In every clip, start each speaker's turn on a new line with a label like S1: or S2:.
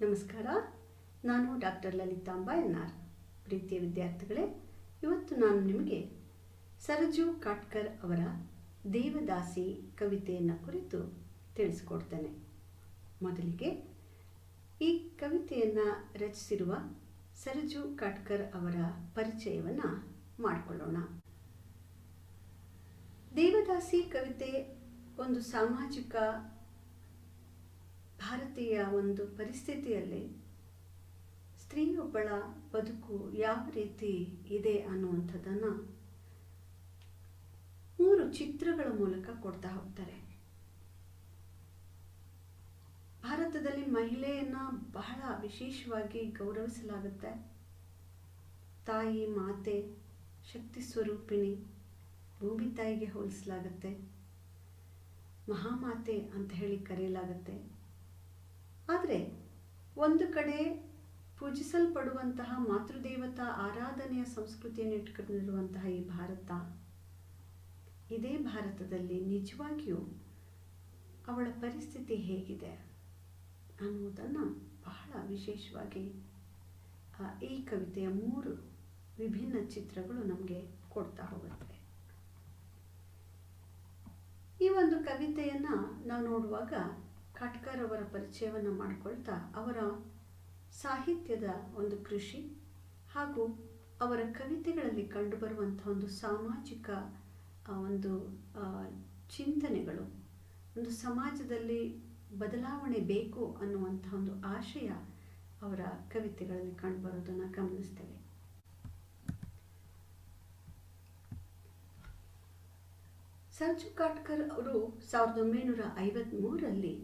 S1: ನಮಸ್ಕಾರ. ನಾನು doctor Lalithamba N R. ಪ್ರೀತಿಯ ವಿದ್ಯಾರ್ಥಿಗಳೇ, ಇವತ್ತು ನಾನು ನಿಮಗೆ ಸರಜು ಕಾಟ್ಕರ್ ಅವರ ದೇವದಾಸಿ ಕವಿತೆಯನ್ನು ಕುರಿತು ತಿಳಿಸಿಕೊಡ್ತೇನೆ. ಮೊದಲಿಗೆ ಈ ಕವಿತೆಯನ್ನು ರಚಿಸಿರುವ ಸರಜು ಕಾಟ್ಕರ್ ಅವರ ಪರಿಚಯವನ್ನು ಮಾಡಿಕೊಳ್ಳೋಣ. ದೇವದಾಸಿ ಕವಿತೆ ಒಂದು ಸಾಮಾಜಿಕ ಭಾರತೀಯ ಒಂದು ಪರಿಸ್ಥಿತಿಯಲ್ಲಿ ಸ್ತ್ರೀಯೊಬ್ಬಳ ಬದುಕು ಯಾವ ರೀತಿ ಇದೆ ಅನ್ನುವಂಥದ್ದನ್ನು 3 ಚಿತ್ರಗಳ ಮೂಲಕ ಕೊಡ್ತಾ ಹೋಗ್ತಾರೆ. ಭಾರತದಲ್ಲಿ ಮಹಿಳೆಯನ್ನ ಬಹಳ ವಿಶೇಷವಾಗಿ ಗೌರವಿಸಲಾಗುತ್ತೆ. ತಾಯಿ, ಮಾತೆ, ಶಕ್ತಿ ಸ್ವರೂಪಿಣಿ, ಭೂಮಿ ತಾಯಿಗೆ ಹೋಲಿಸಲಾಗುತ್ತೆ. ಮಹಾಮಾತೆ ಅಂತ ಹೇಳಿ ಕರೆಯಲಾಗುತ್ತೆ. ಆದರೆ ಒಂದು ಕಡೆ ಪೂಜಿಸಲ್ಪಡುವಂತಹ ಮಾತೃದೇವತಾ ಆರಾಧನೆಯ ಸಂಸ್ಕೃತಿಯನ್ನು ಇಟ್ಕೊಂಡಿರುವಂತಹ ಈ ಭಾರತ, ಇದೇ ಭಾರತದಲ್ಲಿ ನಿಜವಾಗಿಯೂ ಅವಳ ಪರಿಸ್ಥಿತಿ ಹೇಗಿದೆ ಅನ್ನುವುದನ್ನು ಬಹಳ ವಿಶೇಷವಾಗಿ ಈ ಕವಿತೆಯ 3 ವಿಭಿನ್ನ ಚಿತ್ರಗಳು ನಮಗೆ ಕೊಡ್ತಾ ಹೋಗುತ್ತೆ. ಈ ಒಂದು ಕವಿತೆಯನ್ನು ನಾವು ನೋಡುವಾಗ ಕಾಟ್ಕರ್ ಅವರ ಪರಿಚಯವನ್ನು ಮಾಡಿಕೊಳ್ತಾ ಅವರ ಸಾಹಿತ್ಯದ ಒಂದು ಕೃಷಿ ಹಾಗೂ ಅವರ ಕವಿತೆಗಳಲ್ಲಿ ಕಂಡುಬರುವಂಥ ಒಂದು ಸಾಮಾಜಿಕ ಒಂದು ಚಿಂತನೆಗಳು, ಒಂದು ಸಮಾಜದಲ್ಲಿ ಬದಲಾವಣೆ ಬೇಕು ಅನ್ನುವಂಥ ಒಂದು ಆಶಯ ಅವರ ಕವಿತೆಗಳಲ್ಲಿ ಕಂಡುಬರೋದನ್ನು ಗಮನಿಸ್ತೇವೆ. ಸರಜು ಕಾಟ್ಕರ್ ಅವರು 1953ರಲ್ಲಿ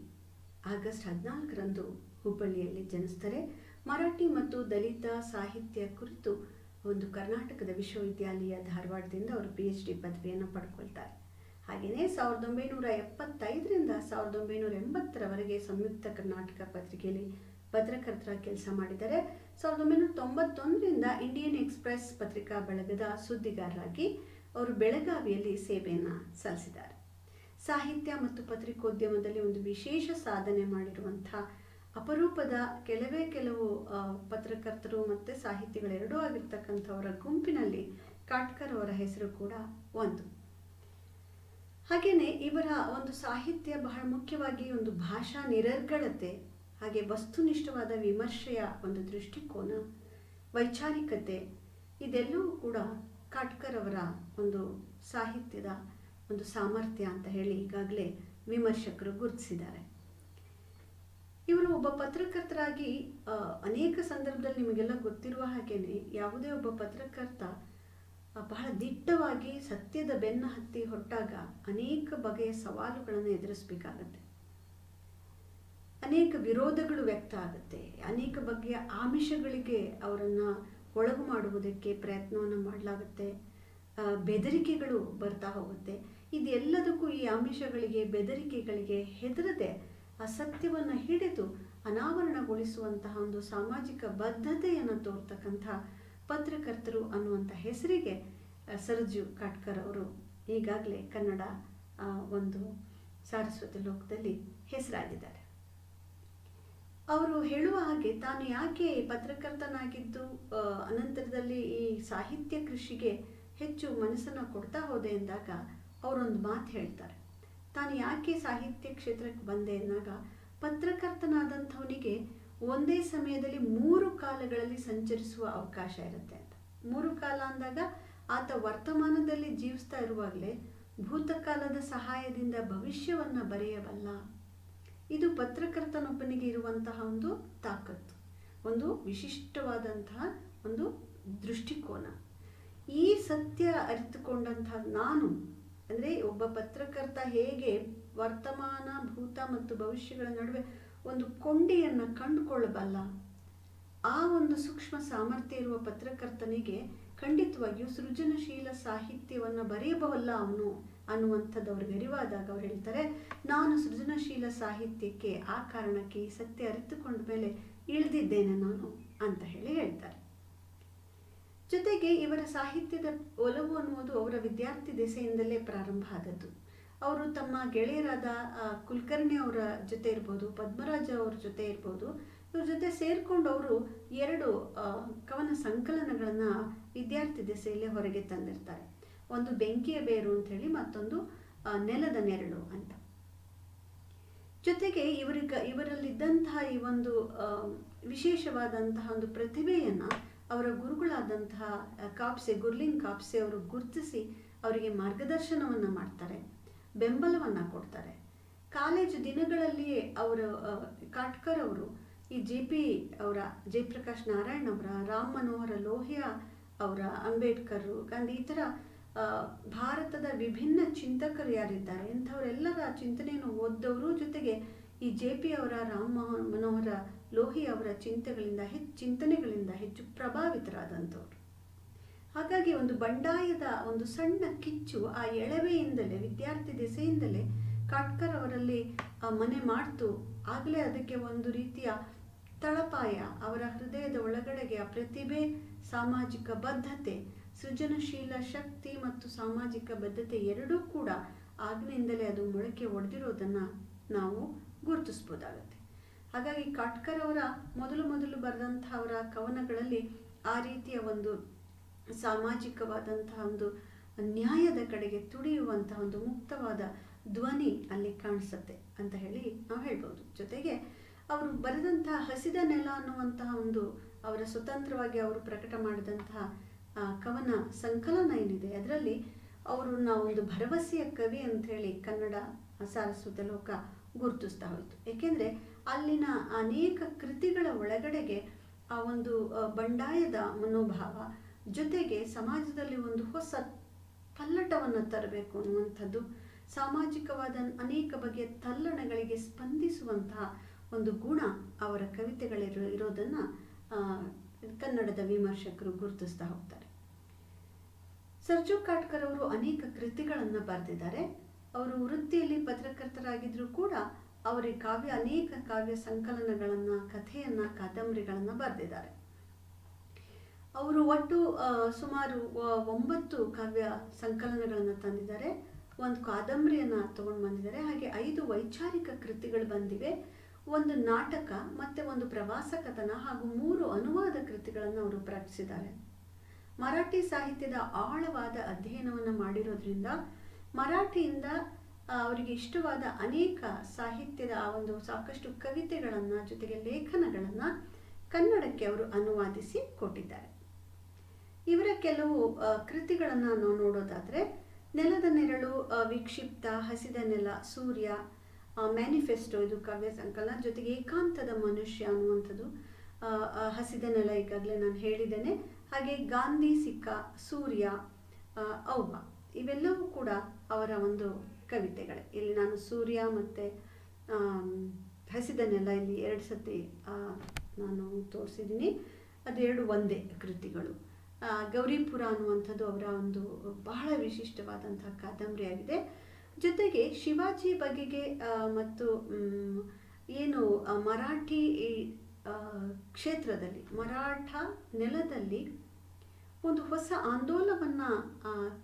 S1: ಆಗಸ್ಟ್ 14ರಂದು ಹುಬ್ಬಳ್ಳಿಯಲ್ಲಿ ಜನಿಸ್ತಾರೆ. ಮರಾಠಿ ಮತ್ತು ದಲಿತ ಸಾಹಿತ್ಯ ಕುರಿತು ಒಂದು ಕರ್ನಾಟಕದ ವಿಶ್ವವಿದ್ಯಾಲಯ ಧಾರವಾಡದಿಂದ ಅವರು PhD ಪದವಿಯನ್ನು ಪಡ್ಕೊಳ್ತಾರೆ. ಹಾಗೆಯೇ 1975ರಿಂದ 1980ರವರೆಗೆ ಸಂಯುಕ್ತ ಕರ್ನಾಟಕ ಪತ್ರಿಕೆಯಲ್ಲಿ ಪತ್ರಕರ್ತರಾಗಿ ಕೆಲಸ ಮಾಡಿದ್ದಾರೆ. 1991ರಿಂದ ಇಂಡಿಯನ್ ಎಕ್ಸ್‌ಪ್ರೆಸ್ ಪತ್ರಿಕಾ ಬಳಗದ ಸುದ್ದಿಗಾರರಾಗಿ ಅವರು ಬೆಳಗಾವಿಯಲ್ಲಿ ಸೇವೆಯನ್ನು ಸಲ್ಲಿಸಿದ್ದಾರೆ. ಸಾಹಿತ್ಯ ಮತ್ತು ಪತ್ರಿಕೋದ್ಯಮದಲ್ಲಿ ಒಂದು ವಿಶೇಷ ಸಾಧನೆ ಮಾಡಿರುವಂಥ ಅಪರೂಪದ ಕೆಲವು ಪತ್ರಕರ್ತರು ಮತ್ತು ಸಾಹಿತಿಗಳೆರಡೂ ಆಗಿರ್ತಕ್ಕಂಥವರ ಗುಂಪಿನಲ್ಲಿ ಕಾಟ್ಕರ್ ಅವರ ಹೆಸರು ಕೂಡ ಒಂದು. ಹಾಗೆಯೇ ಇವರ ಒಂದು ಸಾಹಿತ್ಯ ಬಹಳ ಮುಖ್ಯವಾಗಿ ಒಂದು ಭಾಷಾ ನಿರರ್ಗಳತೆ, ಹಾಗೆ ವಸ್ತುನಿಷ್ಠವಾದ ವಿಮರ್ಶೆಯ ಒಂದು ದೃಷ್ಟಿಕೋನ, ವೈಚಾರಿಕತೆ, ಇದೆಲ್ಲವೂ ಕೂಡ ಕಾಟ್ಕರ್ ಅವರ ಒಂದು ಸಾಹಿತ್ಯದ ಒಂದು ಸಾಮರ್ಥ್ಯ ಅಂತ ಹೇಳಿ ಈಗಾಗಲೇ ವಿಮರ್ಶಕರು ಗುರುತಿಸಿದ್ದಾರೆ. ಇವರು ಒಬ್ಬ ಪತ್ರಕರ್ತರಾಗಿ ಅನೇಕ ಸಂದರ್ಭದಲ್ಲಿ ನಿಮಗೆಲ್ಲ ಗೊತ್ತಿರುವ ಹಾಗೇನೆ ಯಾವುದೇ ಒಬ್ಬ ಪತ್ರಕರ್ತ ಬಹಳ ದಿಟ್ಟವಾಗಿ ಸತ್ಯದ ಬೆನ್ನ ಹತ್ತಿ ಹೊರಟಾಗ ಅನೇಕ ಬಗೆಯ ಸವಾಲುಗಳನ್ನು ಎದುರಿಸಬೇಕಾಗತ್ತೆ. ಅನೇಕ ವಿರೋಧಗಳು ವ್ಯಕ್ತ ಆಗುತ್ತೆ. ಅನೇಕ ಬಗೆಯ ಆಮಿಷಗಳಿಗೆ ಅವರನ್ನು ಒಳಗು ಮಾಡುವುದಕ್ಕೆ ಪ್ರಯತ್ನವನ್ನು ಮಾಡಲಾಗುತ್ತೆ. ಬೆದರಿಕೆಗಳು ಬರ್ತಾ ಹೋಗುತ್ತೆ. ಇದೆಲ್ಲದಕ್ಕೂ ಈ ಆಮಿಷಗಳಿಗೆ, ಬೆದರಿಕೆಗಳಿಗೆ ಹೆದರದೆ ಆ ಸತ್ಯವನ್ನು ಹಿಡಿದು ಅನಾವರಣಗೊಳಿಸುವಂತಹ ಒಂದು ಸಾಮಾಜಿಕ ಬದ್ಧತೆಯನ್ನು ತೋರ್ತಕ್ಕಂಥ ಪತ್ರಕರ್ತರು ಅನ್ನುವಂಥ ಹೆಸರಿಗೆ ಸರಜು ಕಾಟ್ಕರ್ ಅವರು ಈಗಾಗಲೇ ಕನ್ನಡ ಒಂದು ಸಾರಸ್ವತ ಲೋಕದಲ್ಲಿ ಹೆಸರಾಗಿದ್ದಾರೆ. ಅವರು ಹೇಳುವ ಹಾಗೆ ತಾನು ಯಾಕೆ ಪತ್ರಕರ್ತನಾಗಿದ್ದು ಅನಂತರದಲ್ಲಿ ಈ ಸಾಹಿತ್ಯ ಕೃಷಿಗೆ ಹೆಚ್ಚು ಮನಸ್ಸನ್ನು ಕೊಡ್ತಾ ಹೋದೆ ಎಂದಾಗ ಅವರೊಂದು ಮಾತು ಹೇಳ್ತಾರೆ. ತಾನು ಯಾಕೆ ಸಾಹಿತ್ಯ ಕ್ಷೇತ್ರಕ್ಕೆ ಬಂದೆ ಎಂದಾಗ, ಪತ್ರಕರ್ತನಾದಂಥವನಿಗೆ ಒಂದೇ ಸಮಯದಲ್ಲಿ 3 ಕಾಲಗಳಲ್ಲಿ ಸಂಚರಿಸುವ ಅವಕಾಶ ಇರುತ್ತೆ ಅಂತ. 3 ಕಾಲ ಅಂದಾಗ ಆತ ವರ್ತಮಾನದಲ್ಲಿ ಜೀವಿಸ್ತಾ ಇರುವಾಗಲೇ ಭೂತಕಾಲದ ಸಹಾಯದಿಂದ ಭವಿಷ್ಯವನ್ನು ಬರೆಯಬಲ್ಲ. ಇದು ಪತ್ರಕರ್ತನೊಬ್ಬನಿಗೆ ಇರುವಂತಹ ಒಂದು ತಾಕತ್ತು, ಒಂದು ವಿಶಿಷ್ಟವಾದಂತಹ ಒಂದು ದೃಷ್ಟಿಕೋನ. ಈ ಸತ್ಯ ಅರಿತುಕೊಂಡಂತಹ ನಾನು, ಅಂದರೆ ಒಬ್ಬ ಪತ್ರಕರ್ತ ಹೇಗೆ ವರ್ತಮಾನ, ಭೂತ ಮತ್ತು ಭವಿಷ್ಯಗಳ ನಡುವೆ ಒಂದು ಕೊಂಡಿಯನ್ನು ಕಂಡುಕೊಳ್ಳಬಲ್ಲ, ಆ ಒಂದು ಸೂಕ್ಷ್ಮ ಸಾಮರ್ಥ್ಯ ಇರುವ ಪತ್ರಕರ್ತನಿಗೆ ಖಂಡಿತವಾಗಿಯೂ ಸೃಜನಶೀಲ ಸಾಹಿತ್ಯವನ್ನು ಬರೆಯಬಲ್ಲ ಅವನು ಅನ್ನುವಂಥದ್ದು ಅವ್ರಿಗೆ ಅರಿವಾದಾಗ ಅವ್ರು ಹೇಳ್ತಾರೆ, ನಾನು ಸೃಜನಶೀಲ ಸಾಹಿತ್ಯಕ್ಕೆ ಆ ಕಾರಣಕ್ಕೆ ಈ ಸತ್ಯ ಅರಿತುಕೊಂಡ ಮೇಲೆ ಇಳಿದಿದ್ದೇನೆ ನಾನು ಅಂತ ಹೇಳಿ ಹೇಳ್ತಾರೆ. ಜೊತೆಗೆ ಇವರ ಸಾಹಿತ್ಯದ ಒಲವು ಅನ್ನುವುದು ಅವರ ವಿದ್ಯಾರ್ಥಿ ದೆಸೆಯಿಂದಲೇ ಪ್ರಾರಂಭ ಆದದ್ದು. ಅವರು ತಮ್ಮ ಗೆಳೆಯರಾದ ಕುಲಕರ್ಣಿ ಅವರ ಜೊತೆ ಇರ್ಬೋದು, ಪದ್ಮರಾಜ ಅವ್ರ ಜೊತೆ ಇರ್ಬೋದು, ಇವ್ರ ಜೊತೆ ಸೇರಿಕೊಂಡು ಅವರು 2 ಕವನ ಸಂಕಲನಗಳನ್ನು ವಿದ್ಯಾರ್ಥಿ ದೆಸೆಯಲ್ಲೇ ಹೊರಗೆ ತಂದಿರ್ತಾರೆ. ಒಂದು ಬೆಂಕಿಯ ಬೇರು ಅಂತ ಹೇಳಿ, ಮತ್ತೊಂದು ನೆಲದ ನೆರಳು ಅಂತ. ಜೊತೆಗೆ ಇವರಲ್ಲಿದ್ದಂತಹ ಈ ಒಂದು ವಿಶೇಷವಾದಂತಹ ಒಂದು ಪ್ರತಿಭೆಯನ್ನು ಅವರ ಗುರುಗಳಾದಂತಹ ಗುರ್ಲಿಂಗ್ ಕಾಪ್ಸೆ ಅವರು ಗುರುತಿಸಿ ಅವರಿಗೆ ಮಾರ್ಗದರ್ಶನವನ್ನು ಮಾಡ್ತಾರೆ, ಬೆಂಬಲವನ್ನು ಕೊಡ್ತಾರೆ. ಕಾಲೇಜು ದಿನಗಳಲ್ಲಿಯೇ ಕಾಟ್ಕರ್ ಅವರು ಈ ಜಯಪ್ರಕಾಶ್ ನಾರಾಯಣ್ ಅವರ, ರಾಮ್ ಮನೋಹರ ಲೋಹಿಯಾ ಅವರ, ಅಂಬೇಡ್ಕರ್, ಗಾಂಧಿ, ಈ ಥರ ಭಾರತದ ವಿಭಿನ್ನ ಚಿಂತಕರು ಯಾರಿದ್ದಾರೆ ಇಂಥವರೆಲ್ಲರ ಚಿಂತನೆಯನ್ನು ಓದ್ದವರು, ಜೊತೆಗೆ ಈ JP ಅವರ, ರಾಮ್ ಮನೋಹರ ಲೋಹಿಯಾ ಅವರ ಚಿಂತನೆಗಳಿಂದ ಹೆಚ್ಚು ಪ್ರಭಾವಿತರಾದಂಥವ್ರು. ಹಾಗಾಗಿ ಒಂದು ಬಂಡಾಯದ ಒಂದು ಸಣ್ಣ ಕಿಚ್ಚು ಆ ಎಳವೆಯಿಂದಲೇ, ವಿದ್ಯಾರ್ಥಿ ದೆಸೆಯಿಂದಲೇ ಕಾಟ್ಕರ್ ಅವರಲ್ಲಿ ಮನೆ ಮಾಡ್ತು. ಆಗಲೇ ಅದಕ್ಕೆ ಒಂದು ರೀತಿಯ ತಳಪಾಯ, ಅವರ ಹೃದಯದ ಒಳಗಡೆಗೆ ಆ ಪ್ರತಿಭೆ, ಸಾಮಾಜಿಕ ಬದ್ಧತೆ, ಸೃಜನಶೀಲ ಶಕ್ತಿ ಮತ್ತು ಸಾಮಾಜಿಕ ಬದ್ಧತೆ ಎರಡೂ ಕೂಡ ಆಗ್ಲಿಂದಲೇ ಅದು ಮೊಳಕೆ ಒಡೆದಿರೋದನ್ನು ನಾವು ಗುರುತಿಸ್ಬೋದಾಗತ್ತೆ. ಹಾಗಾಗಿ ಕಾಟ್ಕರ್ ಅವರ ಮೊದಲು ಬರೆದಂತಹ ಅವರ ಕವನಗಳಲ್ಲಿ ಆ ರೀತಿಯ ಒಂದು ಸಾಮಾಜಿಕವಾದಂತಹ ಒಂದು ನ್ಯಾಯದ ಕಡೆಗೆ ತುಡಿಯುವಂತಹ ಒಂದು ಮುಕ್ತವಾದ ಧ್ವನಿ ಅಲ್ಲಿ ಕಾಣಿಸುತ್ತೆ ಅಂತ ಹೇಳಿ ನಾವು ಹೇಳ್ಬೋದು. ಜೊತೆಗೆ ಅವರು ಬರೆದಂತಹ ಹಸಿದ ನೆಲ ಅನ್ನುವಂತಹ ಒಂದು ಅವರ ಸ್ವತಂತ್ರವಾಗಿ ಅವರು ಪ್ರಕಟ ಮಾಡಿದಂತಹ ಕವನ ಸಂಕಲನ ಏನಿದೆ, ಅದರಲ್ಲಿ ಅವ್ರನ್ನ ಒಂದು ಭರವಸೆಯ ಕವಿ ಅಂತ ಹೇಳಿ ಕನ್ನಡ ಸಾರಸ್ವತ ಲೋಕ ಗುರುತಿಸ್ತಾ ಹೋಯಿತು. ಏಕೆಂದರೆ ಅಲ್ಲಿನ ಅನೇಕ ಕೃತಿಗಳ ಒಳಗಡೆಗೆ ಆ ಒಂದು ಬಂಡಾಯದ ಮನೋಭಾವ, ಜೊತೆಗೆ ಸಮಾಜದಲ್ಲಿ ಒಂದು ಹೊಸ ಪಲ್ಲಟವನ್ನು ತರಬೇಕು ಅನ್ನುವಂಥದ್ದು, ಸಾಮಾಜಿಕವಾದ ಅನೇಕ ಬಗೆಯ ತಲ್ಲಣಗಳಿಗೆ ಸ್ಪಂದಿಸುವಂತಹ ಒಂದು ಗುಣ ಅವರ ಕವಿತೆಗಳಿರೋದನ್ನು ಕನ್ನಡದ ವಿಮರ್ಶಕರು ಗುರುತಿಸ್ತಾ ಹೋಗ್ತಾರೆ. ಸರ್ಜು ಕಾಟ್ಕರ್ ಅವರು ಅನೇಕ ಕೃತಿಗಳನ್ನು ಬರೆದಿದ್ದಾರೆ. ಅವರು ವೃತ್ತಿಯಲ್ಲಿ ಪತ್ರಕರ್ತರಾಗಿದ್ದರೂ ಕೂಡ ಅವರಿಗೆ ಅನೇಕ ಕಾವ್ಯ ಸಂಕಲನಗಳನ್ನು, ಕಥೆಯನ್ನು, ಕಾದಂಬರಿಗಳನ್ನು ಬರೆದಿದ್ದಾರೆ. ಅವರು ಒಟ್ಟು ಸುಮಾರು 9 ಕಾವ್ಯ ಸಂಕಲನಗಳನ್ನು ತಂದಿದ್ದಾರೆ, 1 ಕಾದಂಬರಿಯನ್ನು ತಗೊಂಡು ಬಂದಿದ್ದಾರೆ, ಹಾಗೆ 5 ವೈಚಾರಿಕ ಕೃತಿಗಳು ಬಂದಿವೆ, 1 ನಾಟಕ ಮತ್ತು 1 ಪ್ರವಾಸ ಕಥನ ಹಾಗೂ 3 ಅನುವಾದ ಕೃತಿಗಳನ್ನು ಅವರು ಪ್ರಕಟಿಸಿದ್ದಾರೆ. ಮರಾಠಿ ಸಾಹಿತ್ಯದ ಆಳವಾದ ಅಧ್ಯಯನವನ್ನು ಮಾಡಿರೋದ್ರಿಂದ ಮರಾಠಿಯಿಂದ ಅವರಿಗೆ ಇಷ್ಟವಾದ ಅನೇಕ ಸಾಹಿತ್ಯದ ಒಂದು ಸಾಕಷ್ಟು ಕವಿತೆಗಳನ್ನು, ಜೊತೆಗೆ ಲೇಖನಗಳನ್ನು ಕನ್ನಡಕ್ಕೆ ಅವರು ಅನುವಾದಿಸಿ ಕೊಟ್ಟಿದ್ದಾರೆ. ಇವರ ಕೆಲವು ಕೃತಿಗಳನ್ನು ನಾವು ನೋಡೋದಾದರೆ, ನೆಲದ ನೆರಳು, ವಿಕ್ಷಿಪ್ತ, ಹಸಿದ ನೆಲ, ಸೂರ್ಯ, ಮ್ಯಾನಿಫೆಸ್ಟೋ ಇದು ಕಾವ್ಯ ಸಂಕಲನ, ಜೊತೆಗೆ ಏಕಾಂತದ ಮನುಷ್ಯ ಅನ್ನುವಂಥದ್ದು, ಹಸಿದ ನೆಲ ಈಗಾಗಲೇ ನಾನು ಹೇಳಿದ್ದೇನೆ, ಹಾಗೆ ಗಾಂಧಿ ಸಿಕ್ಕ, ಸೂರ್ಯ, ಅವ್ವ, ಇವೆಲ್ಲವೂ ಕೂಡ ಅವರ ಒಂದು ಕವಿತೆಗಳೇ. ಇಲ್ಲಿ ನಾನು ಸೂರ್ಯ ಮತ್ತು ಹಸಿದ ನೆಲ ಇಲ್ಲಿ 2 ಸತಿ ನಾನು ತೋರಿಸಿದ್ದೀನಿ, ಅದು 2 ಒಂದೇ ಕೃತಿಗಳು. ಗೌರಿಪುರ ಅನ್ನುವಂಥದ್ದು ಅವರ ಒಂದು ಬಹಳ ವಿಶಿಷ್ಟವಾದಂತಹ ಕಾದಂಬರಿಯಾಗಿದೆ. ಜೊತೆಗೆ ಶಿವಾಜಿ ಬಗೆಗೆ ಮತ್ತು ಏನು ಮರಾಠಿ ಕ್ಷೇತ್ರದಲ್ಲಿ, ಮರಾಠ ನೆಲದಲ್ಲಿ ಒಂದು ಹೊಸ ಆಂದೋಲನವನ್ನು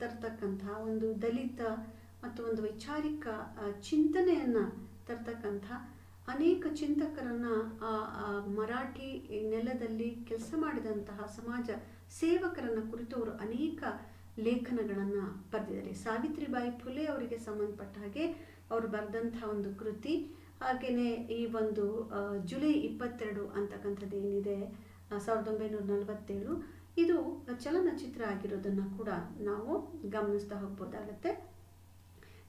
S1: ತರ್ತಕ್ಕಂತಹ, ಒಂದು ದಲಿತ ಮತ್ತು ಒಂದು ವೈಚಾರಿಕ ಚಿಂತನೆಯನ್ನು ತರ್ತಕ್ಕಂಥ ಅನೇಕ ಚಿಂತಕರನ್ನು ಮರಾಠಿ ನೆಲದಲ್ಲಿ ಕೆಲಸ ಮಾಡಿದಂತಹ ಸಮಾಜ ಸೇವಕರನ್ನು ಕುರಿತು ಅವರು ಅನೇಕ ಲೇಖನಗಳನ್ನು ಬರೆದಿದ್ದಾರೆ. ಸಾವಿತ್ರಿಬಾಯಿ ಫುಲೆ ಅವರಿಗೆ ಸಂಬಂಧಪಟ್ಟ ಹಾಗೆ ಅವರು ಬರೆದಂತಹ ಒಂದು ಕೃತಿ, ಹಾಗೆಯೇ ಈ ಒಂದು ಜುಲೈ 22 ಅಂತಕ್ಕಂಥದ್ದು ಏನಿದೆ 1947, ಇದು ಚಲನಚಿತ್ರ ಆಗಿರೋದನ್ನು ಕೂಡ ನಾವು ಗಮನಿಸ್ತಾ ಹೋಗ್ಬೋದಾಗತ್ತೆ.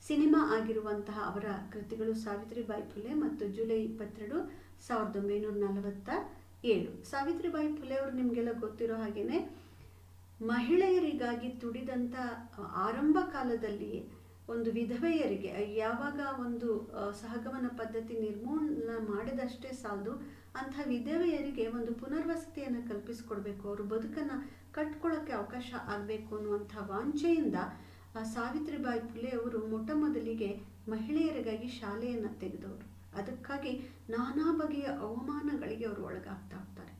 S1: ಸಿನಿಮಾ ಆಗಿರುವಂತಹ ಅವರ ಕೃತಿಗಳು ಸಾವಿತ್ರಿಬಾಯಿ ಫುಲೆ ಮತ್ತು ಜುಲೈ 22, 1947. ಸಾವಿತ್ರಿಬಾಯಿ ಫುಲೆ ಅವರು ನಿಮಗೆಲ್ಲ ಗೊತ್ತಿರೋ ಹಾಗೇನೆ ಮಹಿಳೆಯರಿಗಾಗಿ ತುಡಿದಂಥ ಆರಂಭ ಕಾಲದಲ್ಲಿ ಒಂದು ವಿಧವೆಯರಿಗೆ ಯಾವಾಗ ಒಂದು ಸಹಗಮನ ಪದ್ಧತಿ ನಿರ್ಮೂಲನ ಮಾಡಿದಷ್ಟೇ ಸಾಲದು, ಅಂಥ ವಿಧವೆಯರಿಗೆ ಒಂದು ಪುನರ್ವಸತಿಯನ್ನು ಕಲ್ಪಿಸಿಕೊಡ್ಬೇಕು, ಅವರು ಬದುಕನ್ನು ಕಟ್ಕೊಳ್ಳೋಕ್ಕೆ ಅವಕಾಶ ಆಗಬೇಕು ಅನ್ನುವಂಥ ವಾಂಛೆಯಿಂದ ಸಾವಿತ್ರಿಬಾಯಿ ಫುಲೆ ಅವರು ಮೊಟ್ಟ ಮೊದಲಿಗೆ ಮಹಿಳೆಯರಿಗಾಗಿ ಶಾಲೆಯನ್ನು ತೆಗೆದವರು. ಅದಕ್ಕಾಗಿ ನಾನಾ ಬಗೆಯ ಅವಮಾನಗಳಿಗೆ ಅವರು ಒಳಗಾಗ್ತಾ ಹೋಗ್ತಾರೆ.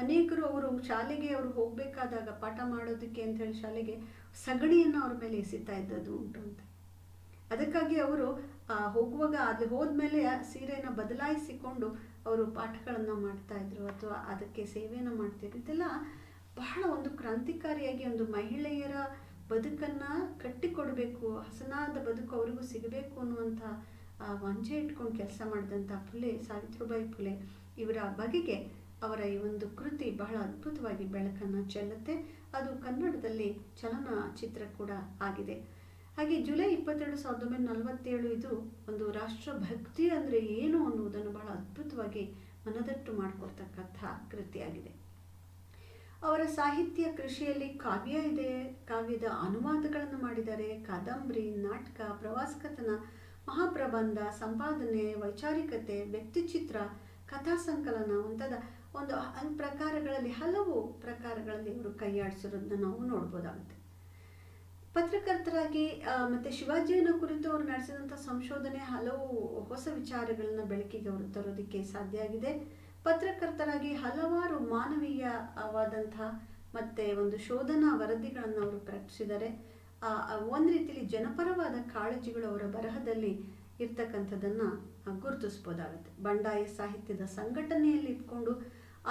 S1: ಅನೇಕರು ಅವರು ಶಾಲೆಗೆ ಅವರು ಹೋಗಬೇಕಾದಾಗ ಪಾಠ ಮಾಡೋದಕ್ಕೆ ಅಂಥೇಳಿ ಶಾಲೆಗೆ ಸಗಣಿಯನ್ನು ಅವ್ರ ಮೇಲೆ ಎಸಿತಾ ಇದ್ದದ್ದು ಉಂಟು ಅಂತ. ಅದಕ್ಕಾಗಿ ಅವರು ಹೋಗುವಾಗ ಅಲ್ಲಿ ಹೋದ್ಮೇಲೆ ಸೀರೆಯನ್ನು ಬದಲಾಯಿಸಿಕೊಂಡು ಅವರು ಪಾಠಗಳನ್ನು ಮಾಡ್ತಾ ಇದ್ರು ಅಥವಾ ಅದಕ್ಕೆ ಸೇವೆಯನ್ನು ಮಾಡ್ತಿದ್ರು. ಇದೆಲ್ಲ ಬಹಳ ಒಂದು ಕ್ರಾಂತಿಕಾರಿಯಾಗಿ ಒಂದು ಮಹಿಳೆಯರ ಬದುಕನ್ನು ಕಟ್ಟಿಕೊಡ್ಬೇಕು, ಹಸನಾದ ಬದುಕು ಅವರಿಗೂ ಸಿಗಬೇಕು ಅನ್ನುವಂಥ ವಾಂಛೆ ಇಟ್ಕೊಂಡು ಕೆಲಸ ಮಾಡಿದಂಥ ಸಾವಿತ್ರಿಬಾಯಿ ಫುಲೆ ಇವರ ಬಗೆಗೆ ಅವರ ಈ ಒಂದು ಕೃತಿ ಬಹಳ ಅದ್ಭುತವಾಗಿ ಬೆಳಕನ್ನು ಚೆಲ್ಲುತ್ತೆ. ಅದು ಕನ್ನಡದಲ್ಲಿ ಚಲನಚಿತ್ರ ಕೂಡ ಆಗಿದೆ. ಹಾಗೆ ಜುಲೈ 22, 1947 ಇದು ಒಂದು ರಾಷ್ಟ್ರಭಕ್ತಿ ಅಂದರೆ ಏನು ಅನ್ನುವುದನ್ನು ಬಹಳ ಅದ್ಭುತವಾಗಿ ಮನದಟ್ಟು ಮಾಡಿಕೊಡ್ತಕ್ಕಂಥ ಕೃತಿಯಾಗಿದೆ. ಅವರ ಸಾಹಿತ್ಯ ಕೃಷಿಯಲ್ಲಿ ಕಾವ್ಯ ಇದೆ, ಕಾವ್ಯದ ಅನುವಾದಗಳನ್ನು ಮಾಡಿದ್ದಾರೆ, ಕಾದಂಬರಿ, ನಾಟಕ, ಪ್ರವಾಸ ಕಥನ, ಮಹಾಪ್ರಬಂಧ, ಸಂಪಾದನೆ, ವೈಚಾರಿಕತೆ, ವ್ಯಕ್ತಿಚಿತ್ರ, ಕಥಾ ಸಂಕಲನ ಮುಂತಾದ ಒಂದು ಹಲವು ಪ್ರಕಾರಗಳಲ್ಲಿ ಇವರು ಕೈಯಾಡಿಸಿರೋದನ್ನ ನಾವು ನೋಡ್ಬೋದಾಗುತ್ತೆ. ಪತ್ರಕರ್ತರಾಗಿ ಮತ್ತು ಶಿವಾಜಿಯನ್ನು ಕುರಿತು ಅವರು ನಡೆಸಿದಂಥ ಸಂಶೋಧನೆ ಹಲವು ಹೊಸ ವಿಚಾರಗಳನ್ನ ಬೆಳಕಿಗೆ ಅವರು ತರೋದಕ್ಕೆ ಸಾಧ್ಯ ಆಗಿದೆ. ಪತ್ರಕರ್ತರಾಗಿ ಹಲವಾರು ಮಾನವೀಯವಾದಂಥ ಮತ್ತು ಒಂದು ಶೋಧನಾ ವರದಿಗಳನ್ನು ಅವರು ಪ್ರಕಟಿಸಿದ್ದಾರೆ. ಒಂದು ರೀತಿಯಲ್ಲಿ ಜನಪರವಾದ ಕಾಳಜಿಗಳು ಅವರ ಬರಹದಲ್ಲಿ ಇರ್ತಕ್ಕಂಥದ್ದನ್ನು ಗುರುತಿಸ್ಬೋದಾಗುತ್ತೆ. ಬಂಡಾಯ ಸಾಹಿತ್ಯದ ಸಂಘಟನೆಯಲ್ಲಿ ಇಟ್ಕೊಂಡು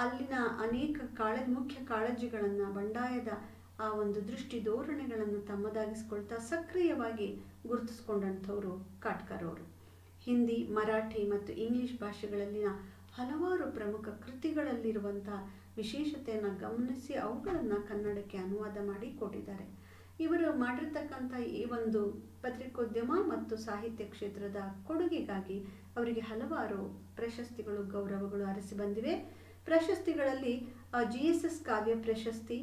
S1: ಅಲ್ಲಿನ ಅನೇಕ ಮುಖ್ಯ ಕಾಳಜಿಗಳನ್ನು, ಬಂಡಾಯದ ಆ ಒಂದು ದೃಷ್ಟಿ ಧೋರಣೆಗಳನ್ನು ತಮ್ಮದಾಗಿಸ್ಕೊಳ್ತಾ ಸಕ್ರಿಯವಾಗಿ ಗುರುತಿಸ್ಕೊಂಡಂಥವರು ಕಾಟ್ಕರ್ ಅವರು. ಹಿಂದಿ, ಮರಾಠಿ ಮತ್ತು ಇಂಗ್ಲಿಷ್ ಭಾಷೆಗಳಲ್ಲಿನ ಹಲವಾರು ಪ್ರಮುಖ ಕೃತಿಗಳಲ್ಲಿರುವಂಥ ವಿಶೇಷತೆಯನ್ನು ಗಮನಿಸಿ ಅವುಗಳನ್ನು ಕನ್ನಡಕ್ಕೆ ಅನುವಾದ ಮಾಡಿ ಕೊಟ್ಟಿದ್ದಾರೆ. ಇವರು ಮಾಡಿರ್ತಕ್ಕಂಥ ಈ ಒಂದು ಪತ್ರಿಕೋದ್ಯಮ ಮತ್ತು ಸಾಹಿತ್ಯ ಕ್ಷೇತ್ರದ ಕೊಡುಗೆಗಾಗಿ ಅವರಿಗೆ ಹಲವಾರು ಪ್ರಶಸ್ತಿಗಳು, ಗೌರವಗಳು ಅರಸಿ ಬಂದಿವೆ. ಪ್ರಶಸ್ತಿಗಳಲ್ಲಿ GSS ಕಾವ್ಯ ಪ್ರಶಸ್ತಿ,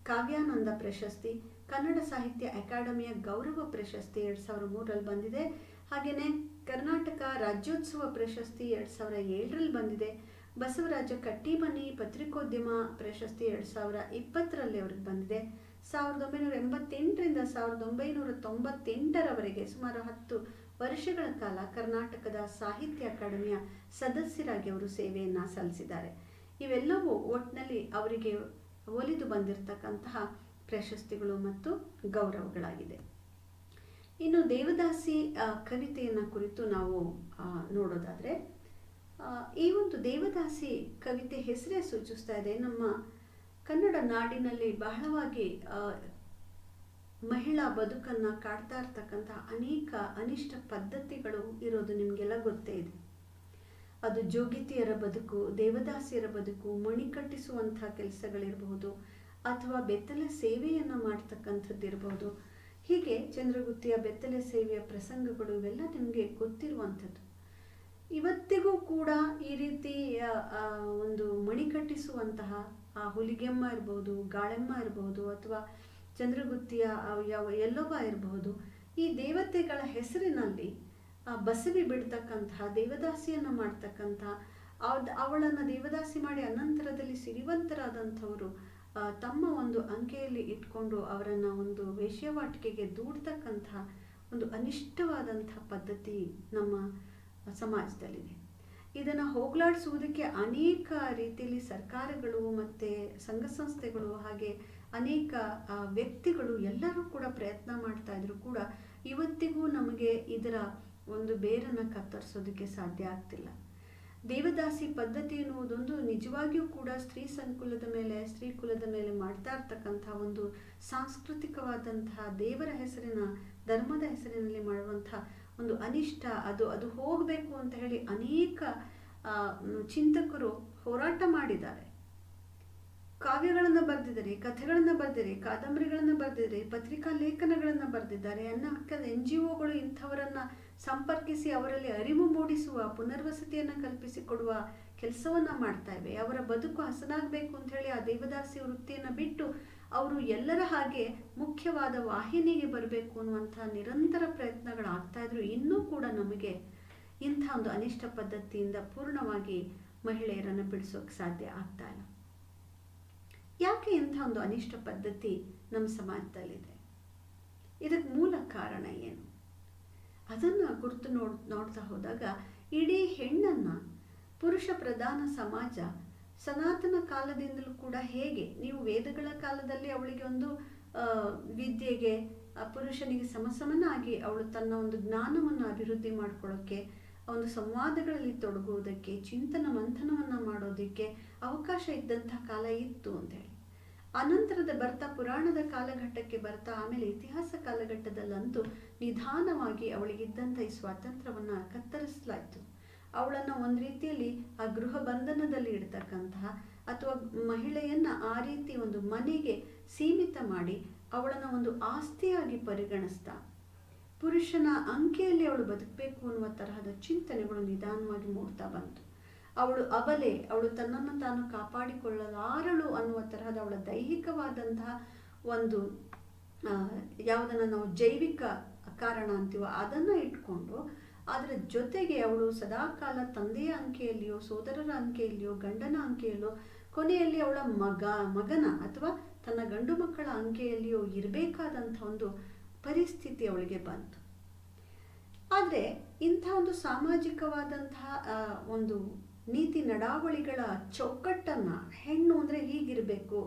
S1: ಕಾವ್ಯಾನಂದ ಪ್ರಶಸ್ತಿ, ಕನ್ನಡ ಸಾಹಿತ್ಯ ಅಕಾಡೆಮಿಯ ಗೌರವ ಪ್ರಶಸ್ತಿ 2003ರಲ್ಲಿ ಬಂದಿದೆ. ಹಾಗೆಯೇ ಕರ್ನಾಟಕ ರಾಜ್ಯೋತ್ಸವ ಪ್ರಶಸ್ತಿ 2007ರಲ್ಲಿ ಬಂದಿದೆ. ಬಸವರಾಜ ಕಟ್ಟಿಮನಿ ಪತ್ರಿಕೋದ್ಯಮ ಪ್ರಶಸ್ತಿ 2020ರಲ್ಲಿ ಅವ್ರಿಗೆ ಬಂದಿದೆ. 1988ರಿಂದ 1998ರವರೆಗೆ ಸುಮಾರು 10 ವರ್ಷಗಳ ಕಾಲ ಕರ್ನಾಟಕದ ಸಾಹಿತ್ಯ ಅಕಾಡೆಮಿಯ ಸದಸ್ಯರಾಗಿ ಅವರು ಸೇವೆಯನ್ನು ಸಲ್ಲಿಸಿದ್ದಾರೆ. ಇವೆಲ್ಲವೂ ಒಟ್ಟಿನಲ್ಲಿ ಅವರಿಗೆ ಒಲಿದು ಬಂದಿರತಕ್ಕಂತಹ ಪ್ರಶಸ್ತಿಗಳು ಮತ್ತು ಗೌರವಗಳಾಗಿದೆ. ಇನ್ನು ದೇವದಾಸಿ ಕವಿತೆಯನ್ನು ಕುರಿತು ನಾವು ನೋಡೋದಾದರೆ, ಈ ಒಂದು ದೇವದಾಸಿ ಕವಿತೆ ಹೆಸರೇ ಸೂಚಿಸ್ತಾ ಇದೆ, ನಮ್ಮ ಕನ್ನಡ ನಾಡಿನಲ್ಲಿ ಬಹಳವಾಗಿ ಮಹಿಳಾ ಬದುಕನ್ನು ಕಾಡ್ತಾ ಇರ್ತಕ್ಕಂಥ ಅನೇಕ ಅನಿಷ್ಟ ಪದ್ಧತಿಗಳು ಇರೋದು ನಿಮಗೆಲ್ಲ ಗೊತ್ತೇ ಇದೆ. ಅದು ಜೋಗಿತಿಯರ ಬದುಕು, ದೇವದಾಸಿಯರ ಬದುಕು, ಮಣಿ ಕಟ್ಟಿಸುವಂಥ ಕೆಲಸಗಳಿರಬಹುದು, ಅಥವಾ ಬೆತ್ತಲೆ ಸೇವೆಯನ್ನು ಮಾಡ್ತಕ್ಕಂಥದ್ದಿರಬಹುದು. ಹೀಗೆ ಚಂದ್ರಗುತ್ತಿಯ ಬೆತ್ತಲೆ ಸೇವೆಯ ಪ್ರಸಂಗಗಳು ಇವೆಲ್ಲ ನಿಮಗೆ ಗೊತ್ತಿರುವಂಥದ್ದು. ಇವತ್ತಿಗೂ ಕೂಡ ಈ ರೀತಿ ಒಂದು ಮಣಿ ಕಟ್ಟಿಸುವಂತಹ ಹುಲಿಗೆಮ್ಮ ಇರ್ಬೋದು, ಗಾಳೆಮ್ಮ ಇರಬಹುದು, ಅಥವಾ ಚಂದ್ರಗುತ್ತಿಯ ಎಲ್ಲವ್ವ ಇರಬಹುದು, ಈ ದೇವತೆಗಳ ಹೆಸರಿನಲ್ಲಿ ಬಸವಿ ಬಿಡ್ತಕ್ಕಂತಹ, ದೇವದಾಸಿಯನ್ನು ಮಾಡ್ತಕ್ಕಂಥ, ಅವಳನ್ನು ದೇವದಾಸಿ ಮಾಡಿ ಅನಂತರದಲ್ಲಿ ಸಿರಿವಂತರಾದಂಥವರು ತಮ್ಮ ಒಂದು ಅಂಕೆಯಲ್ಲಿ ಇಟ್ಕೊಂಡು ಅವರನ್ನು ಒಂದು ವೇಶ್ಯಾವಾಟಿಕೆಗೆ ದೂಡ್ತಕ್ಕಂಥ ಒಂದು ಅನಿಷ್ಟವಾದಂಥ ಪದ್ಧತಿ ನಮ್ಮ ಸಮಾಜದಲ್ಲಿದೆ. ಇದನ್ನು ಹೋಗಲಾಡಿಸುವುದಕ್ಕೆ ಅನೇಕ ರೀತಿಯಲ್ಲಿ ಸರ್ಕಾರಗಳು ಮತ್ತು ಸಂಘ ಸಂಸ್ಥೆಗಳು ಹಾಗೆ ಅನೇಕ ವ್ಯಕ್ತಿಗಳು ಎಲ್ಲರೂ ಕೂಡ ಪ್ರಯತ್ನ ಮಾಡ್ತಾ ಇದ್ರು ಕೂಡ ಇವತ್ತಿಗೂ ನಮಗೆ ಇದರ ಒಂದು ಬೇರನ್ನು ಕತ್ತರಿಸೋದಕ್ಕೆ ಸಾಧ್ಯ ಆಗ್ತಿಲ್ಲ. ದೇವದಾಸಿ ಪದ್ಧತಿ ಎನ್ನುವುದೊಂದು ನಿಜವಾಗಿಯೂ ಕೂಡ ಸ್ತ್ರೀ ಕುಲದ ಮೇಲೆ ಮಾಡ್ತಾ ಇರ್ತಕ್ಕಂಥ ಒಂದು ಸಾಂಸ್ಕೃತಿಕವಾದಂತಹ ದೇವರ ಹೆಸರಿನ, ಧರ್ಮದ ಹೆಸರಿನಲ್ಲಿ ಮಾಡುವಂಥ ಒಂದು ಅನಿಷ್ಟ. ಅದು ಹೋಗಬೇಕು ಅಂತ ಹೇಳಿ ಅನೇಕ ಚಿಂತಕರು ಹೋರಾಟ ಮಾಡಿದ್ದಾರೆ. ಕಾವ್ಯಗಳನ್ನು ಬರೆದಿದ್ದಾರೆ, ಕಥೆಗಳನ್ನು ಬರೆದಿದ್ದಾರೆ, ಕಾದಂಬರಿಗಳನ್ನು ಬರೆದಿದ್ದಾರೆ, ಪತ್ರಿಕಾ ಲೇಖನಗಳನ್ನು ಬರೆದಿದ್ದಾರೆ. NGOಗಳು ಇಂಥವರನ್ನು ಸಂಪರ್ಕಿಸಿ ಅವರಲ್ಲಿ ಅರಿವು ಮೂಡಿಸುವ, ಪುನರ್ವಸತಿಯನ್ನು ಕಲ್ಪಿಸಿಕೊಡುವ ಕೆಲಸವನ್ನು ಮಾಡ್ತಾ ಇವೆ. ಅವರ ಬದುಕು ಹಸನಾಗಬೇಕು ಅಂತ ಹೇಳಿ ಆ ದೇವದಾಸಿ ವೃತ್ತಿಯನ್ನು ಬಿಟ್ಟು ಅವರು ಎಲ್ಲರ ಹಾಗೆ ಮುಖ್ಯವಾದ ವಾಹಿನಿಗೆ ಬರಬೇಕು ಅನ್ನುವಂಥ ನಿರಂತರ ಪ್ರಯತ್ನಗಳಾಗ್ತಾ ಇದ್ರು. ಇನ್ನೂ ಕೂಡ ನಮಗೆ ಇಂಥ ಒಂದು ಅನಿಷ್ಟ ಪದ್ಧತಿಯಿಂದ ಪೂರ್ಣವಾಗಿ ಮಹಿಳೆಯರನ್ನು ಬಿಡಿಸೋಕೆ ಸಾಧ್ಯ ಆಗ್ತಾ ಇಲ್ಲ. ಯಾಕೆ ಇಂಥ ಒಂದು ಅನಿಷ್ಟ ಪದ್ಧತಿ ನಮ್ಮ ಸಮಾಜದಲ್ಲಿದೆ? ಇದಕ್ಕೆ ಮೂಲ ಕಾರಣ ಏನು? ಅದನ್ನು ಗುರುತು ನೋಡ್ತಾ ಹೋದಾಗ ಇಡೀ ಹೆಣ್ಣನ್ನು ಪುರುಷ ಪ್ರಧಾನ ಸಮಾಜ ಸನಾತನ ಕಾಲದಿಂದಲೂ ಕೂಡ ಹೇಗೆ, ನೀವು ವೇದಗಳ ಕಾಲದಲ್ಲಿ ಅವಳಿಗೆ ಒಂದು ವಿದ್ಯೆಗೆ ಆ ಪುರುಷನಿಗೆ ಸಮಸಮನಾಗಿ ಅವಳು ತನ್ನ ಒಂದು ಜ್ಞಾನವನ್ನು ಅಭಿವೃದ್ಧಿ ಮಾಡ್ಕೊಳ್ಳೋಕ್ಕೆ, ಒಂದು ಸಂವಾದಗಳಲ್ಲಿ ತೊಡಗುವುದಕ್ಕೆ, ಚಿಂತನ ಮಂಥನವನ್ನು ಮಾಡೋದಕ್ಕೆ ಅವಕಾಶ ಇದ್ದಂಥ ಕಾಲ ಇತ್ತು ಅಂತೇಳಿ. ಅನಂತರದ ಬರ್ತಾ ಪುರಾಣದ ಕಾಲಘಟ್ಟಕ್ಕೆ ಬರ್ತಾ ಆಮೇಲೆ ಇತಿಹಾಸ ಕಾಲಘಟ್ಟದಲ್ಲಂತೂ ನಿಧಾನವಾಗಿ ಅವಳಿಗಿದ್ದಂಥ ಈ ಸ್ವಾತಂತ್ರ್ಯವನ್ನು ಕತ್ತರಿಸಲಾಯಿತು. ಅವಳನ್ನು ಒಂದು ರೀತಿಯಲ್ಲಿ ಆ ಗೃಹ ಬಂಧನದಲ್ಲಿ ಇಡ್ತಕ್ಕಂತಹ ಅಥವಾ ಮಹಿಳೆಯನ್ನ ಆ ರೀತಿ ಒಂದು ಮನೆಗೆ ಸೀಮಿತ ಮಾಡಿ ಅವಳನ್ನು ಒಂದು ಆಸ್ತಿಯಾಗಿ ಪರಿಗಣಿಸ್ತಾ ಪುರುಷನ ಅಂಕೆಯಲ್ಲಿ ಅವಳು ಬದುಕಬೇಕು ಅನ್ನುವ ತರಹದ ಚಿಂತನೆಗಳು ನಿಧಾನವಾಗಿ ಮೂಡ್ತಾ ಬಂತು. ಅವಳು ಅಬಲೆ, ಅವಳು ತನ್ನನ್ನು ತಾನು ಕಾಪಾಡಿಕೊಳ್ಳಲಾರಳು ಅನ್ನುವ ತರಹದ ಅವಳ ದೈಹಿಕವಾದಂತಹ ಒಂದು ಯಾವುದನ್ನು ನಾವು ಜೈವಿಕ ಕಾರಣ ಅಂತೀವೋ ಅದನ್ನು ಇಟ್ಕೊಂಡು, ಅದರ ಜೊತೆಗೆ ಅವಳು ಸದಾಕಾಲ ತಂದೆಯ ಅಂಕೆಯಲ್ಲಿಯೋ, ಸೋದರರ ಅಂಕೆಯಲ್ಲಿಯೋ, ಗಂಡನ ಅಂಕೆಯಲ್ಲೋ, ಕೊನೆಯಲ್ಲಿ ಅವಳ ಮಗನ ಅಥವಾ ತನ್ನ ಗಂಡು ಮಕ್ಕಳ ಅಂಕೆಯಲ್ಲಿಯೋ ಇರಬೇಕಾದಂಥ ಒಂದು ಪರಿಸ್ಥಿತಿ ಅವಳಿಗೆ ಬಂತು. ಆದರೆ ಇಂಥ ಒಂದು ಸಾಮಾಜಿಕವಾದಂತಹ ಒಂದು ನೀತಿ ನಡಾವಳಿಗಳ ಚೌಕಟ್ಟನ್ನು, ಹೆಣ್ಣು ಅಂದರೆ ಹೀಗಿರಬೇಕು,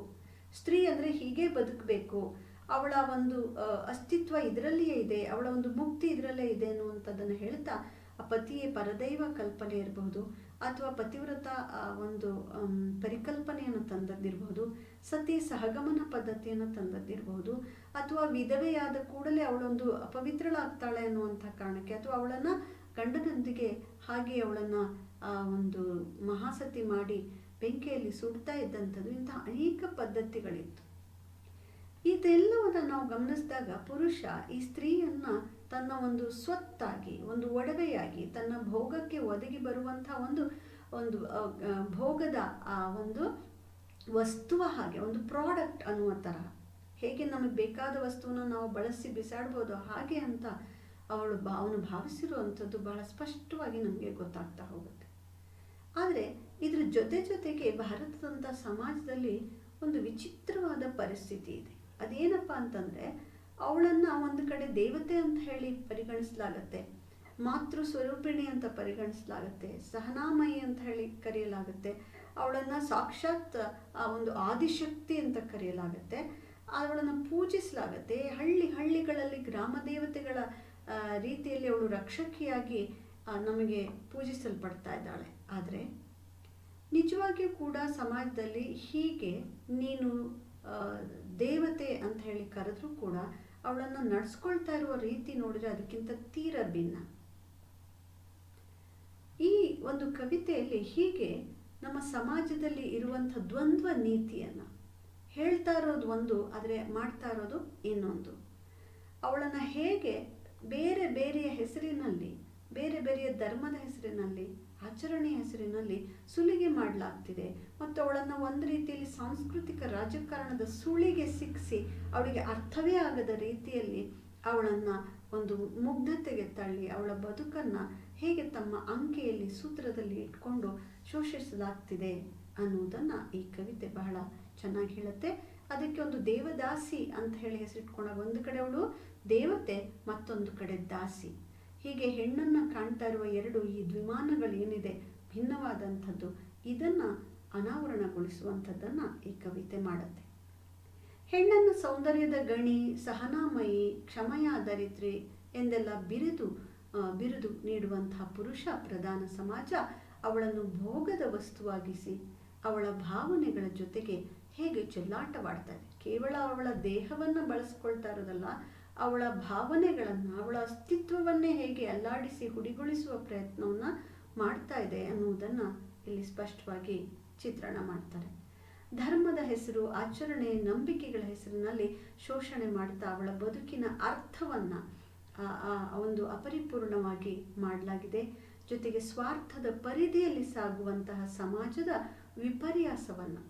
S1: ಸ್ತ್ರೀ ಅಂದರೆ ಹೀಗೆ ಬದುಕಬೇಕು, ಅವಳ ಒಂದು ಅಸ್ತಿತ್ವ ಇದರಲ್ಲಿಯೇ ಇದೆ, ಅವಳ ಒಂದು ಮುಕ್ತಿ ಇದರಲ್ಲೇ ಇದೆ ಅನ್ನುವಂಥದ್ದನ್ನು ಹೇಳ್ತಾ ಆ ಪತಿಯೇ ಪರದೈವ ಕಲ್ಪನೆ ಇರಬಹುದು, ಅಥವಾ ಪತಿವ್ರತ ಒಂದು ಪರಿಕಲ್ಪನೆಯನ್ನು ತಂದದ್ದಿರಬಹುದು, ಸತಿ ಸಹಗಮನ ಪದ್ಧತಿಯನ್ನು ತಂದದ್ದಿರಬಹುದು, ಅಥವಾ ವಿಧವೆಯಾದ ಕೂಡಲೇ ಅವಳೊಂದು ಅಪವಿತ್ರಳಾಗ್ತಾಳೆ ಅನ್ನುವಂಥ ಕಾರಣಕ್ಕೆ, ಅಥವಾ ಅವಳನ್ನು ಗಂಡನೊಂದಿಗೆ ಹಾಗೆ ಅವಳನ್ನು ಒಂದು ಮಹಾಸತಿ ಮಾಡಿ ಬೆಂಕಿಯಲ್ಲಿ ಸುಡ್ತಾ ಇದ್ದಂಥದ್ದು, ಇಂಥ ಅನೇಕ ಪದ್ಧತಿಗಳಿತ್ತು. ಇದೆಲ್ಲವನ್ನು ನಾವು ಗಮನಿಸಿದಾಗ ಪುರುಷ ಈ ಸ್ತ್ರೀಯನ್ನ ತನ್ನ ಒಂದು ಸ್ವತ್ತಾಗಿ, ಒಂದು ಒಡವೆಯಾಗಿ, ತನ್ನ ಭೋಗಕ್ಕೆ ಒದಗಿ ಬರುವಂಥ ಒಂದು ಒಂದು ಭೋಗದ ಒಂದು ವಸ್ತುವ ಹಾಗೆ, ಒಂದು ಪ್ರಾಡಕ್ಟ್ ಅನ್ನುವ ತರಹ, ಹೇಗೆ ನಮಗೆ ಬೇಕಾದ ವಸ್ತುವನ್ನು ನಾವು ಬಳಸಿ ಬಿಸಾಡ್ಬೋದು ಹಾಗೆ ಅಂತ ಅವನು ಭಾವಿಸಿರುವಂಥದ್ದು ಬಹಳ ಸ್ಪಷ್ಟವಾಗಿ ನಮಗೆ ಗೊತ್ತಾಗ್ತಾ ಹೋಗುತ್ತೆ. ಆದರೆ ಇದ್ರ ಜೊತೆಗೆ ಭಾರತದಂಥ ಸಮಾಜದಲ್ಲಿ ಒಂದು ವಿಚಿತ್ರವಾದ ಪರಿಸ್ಥಿತಿ ಇದೆ. ಅದೇನಪ್ಪ ಅಂತಂದರೆ, ಅವಳನ್ನು ಒಂದು ಕಡೆ ದೇವತೆ ಅಂತ ಹೇಳಿ ಪರಿಗಣಿಸಲಾಗತ್ತೆ, ಮಾತೃ ಸ್ವರೂಪಿಣಿ ಅಂತ ಪರಿಗಣಿಸಲಾಗತ್ತೆ, ಸಹನಾಮಯಿ ಅಂತ ಹೇಳಿ ಕರೆಯಲಾಗುತ್ತೆ, ಅವಳನ್ನು ಸಾಕ್ಷಾತ್ ಒಂದು ಆದಿಶಕ್ತಿ ಅಂತ ಕರೆಯಲಾಗತ್ತೆ, ಅವಳನ್ನು ಪೂಜಿಸಲಾಗತ್ತೆ. ಹಳ್ಳಿಗಳಲ್ಲಿ ಗ್ರಾಮ ದೇವತೆಗಳ ರೀತಿಯಲ್ಲಿ ಅವಳು ರಕ್ಷಕಿಯಾಗಿ ನಮಗೆ ಪೂಜಿಸಲ್ಪಡ್ತಾ ಇದ್ದಾಳೆ. ಆದರೆ ನಿಜವಾಗಿಯೂ ಕೂಡ ಸಮಾಜದಲ್ಲಿ ಹೀಗೆ ನೀನು ದೇವತೆ ಅಂತ ಹೇಳಿ ಕರೆದ್ರೂ ಕೂಡ ಅವಳನ್ನು ನಡೆಸ್ಕೊಳ್ತಾ ಇರುವ ರೀತಿ ನೋಡಿದ್ರೆ ಅದಕ್ಕಿಂತ ತೀರ ಭಿನ್ನ. ಈ ಒಂದು ಕವಿತೆಯಲ್ಲಿ ಹೀಗೆ ನಮ್ಮ ಸಮಾಜದಲ್ಲಿ ಇರುವಂಥ ದ್ವಂದ್ವ ನೀತಿಯನ್ನು ಹೇಳ್ತಾ ಇರೋದು ಒಂದು, ಆದರೆ ಮಾಡ್ತಾ ಇರೋದು ಇನ್ನೊಂದು. ಅವಳನ್ನು ಹೇಗೆ ಬೇರೆ ಬೇರೆಯ ಹೆಸರಿನಲ್ಲಿ, ಬೇರೆ ಬೇರೆಯ ಧರ್ಮದ ಹೆಸರಿನಲ್ಲಿ, ಆಚರಣೆಯ ಹೆಸರಿನಲ್ಲಿ ಸುಲಿಗೆ ಮಾಡಲಾಗ್ತಿದೆ, ಮತ್ತು ಅವಳನ್ನು ಒಂದು ರೀತಿಯಲ್ಲಿ ಸಾಂಸ್ಕೃತಿಕ ರಾಜಕಾರಣದ ಸುಳಿಗೆ ಸಿಕ್ಕಿಸಿ ಅವಳಿಗೆ ಅರ್ಥವೇ ಆಗದ ರೀತಿಯಲ್ಲಿ ಅವಳನ್ನು ಒಂದು ಮುಗ್ಧತೆಗೆ ತಳ್ಳಿ ಅವಳ ಬದುಕನ್ನು ಹೇಗೆ ತಮ್ಮ ಅಂಕೆಯಲ್ಲಿ ಸೂತ್ರದಲ್ಲಿ ಇಟ್ಕೊಂಡು ಶೋಷಿಸಲಾಗ್ತಿದೆ ಅನ್ನುವುದನ್ನು ಈ ಕವಿತೆ ಬಹಳ ಚೆನ್ನಾಗಿ ಹೇಳುತ್ತೆ. ಅದಕ್ಕೆ ಒಂದು ದೇವದಾಸಿ ಅಂತ ಹೇಳಿ ಹೆಸರಿಟ್ಕೊಂಡಾಗ ಒಂದು ಕಡೆ ಅವಳು ದೇವತೆ, ಮತ್ತೊಂದು ಕಡೆ ದಾಸಿ, ಹೀಗೆ ಹೆಣ್ಣನ್ನು ಕಾಣ್ತಾ ಇರುವ ಎರಡು ಈ ದ್ವಿಮಾನಗಳು ಏನಿದೆ ಭಿನ್ನವಾದಂಥದ್ದು, ಇದನ್ನು ಅನಾವರಣಗೊಳಿಸುವಂಥದ್ದನ್ನು ಈ ಕವಿತೆ ಮಾಡುತ್ತೆ. ಹೆಣ್ಣನ್ನು ಸೌಂದರ್ಯದ ಗಣಿ, ಸಹನಾಮಯಿ, ಕ್ಷಮೆಯ ಧರಿತ್ರಿ ಎಂದೆಲ್ಲ ಬಿರುದು ನೀಡುವಂತಹ ಪುರುಷ ಪ್ರಧಾನ ಸಮಾಜ ಅವಳನ್ನು ಭೋಗದ ವಸ್ತುವಾಗಿಸಿ ಅವಳ ಭಾವನೆಗಳ ಜೊತೆಗೆ ಹೇಗೆ ಚೆಲ್ಲಾಟವಾಡ್ತಾ ಇದೆ. ಕೇವಲ ಅವಳ ದೇಹವನ್ನು ಬಳಸ್ಕೊಳ್ತಾ ಇರೋದಲ್ಲ, ಅವಳ ಭಾವನೆಗಳನ್ನು, ಅವಳ ಅಸ್ತಿತ್ವವನ್ನೇ ಹೇಗೆ ಅಲ್ಲಾಡಿಸಿ ಹುಡಿಗೊಳಿಸುವ ಪ್ರಯತ್ನವನ್ನು ಮಾಡ್ತಾ ಇದೆ ಅನ್ನುವುದನ್ನು ಇಲ್ಲಿ ಸ್ಪಷ್ಟವಾಗಿ ಚಿತ್ರಣ ಮಾಡ್ತಾರೆ. ಧರ್ಮದ ಹೆಸರು, ಆಚರಣೆ, ನಂಬಿಕೆಗಳ ಹೆಸರಿನಲ್ಲಿ ಶೋಷಣೆ ಮಾಡ್ತಾ ಅವಳ ಬದುಕಿನ ಅರ್ಥವನ್ನು ಒಂದು ಅಪರಿಪೂರ್ಣವಾಗಿ ಮಾಡಲಾಗಿದೆ. ಜೊತೆಗೆ ಸ್ವಾರ್ಥದ ಪರಿಧಿಯಲ್ಲಿ ಸಾಗುವಂತಹ ಸಮಾಜದ ವಿಪರ್ಯಾಸವನ್ನು,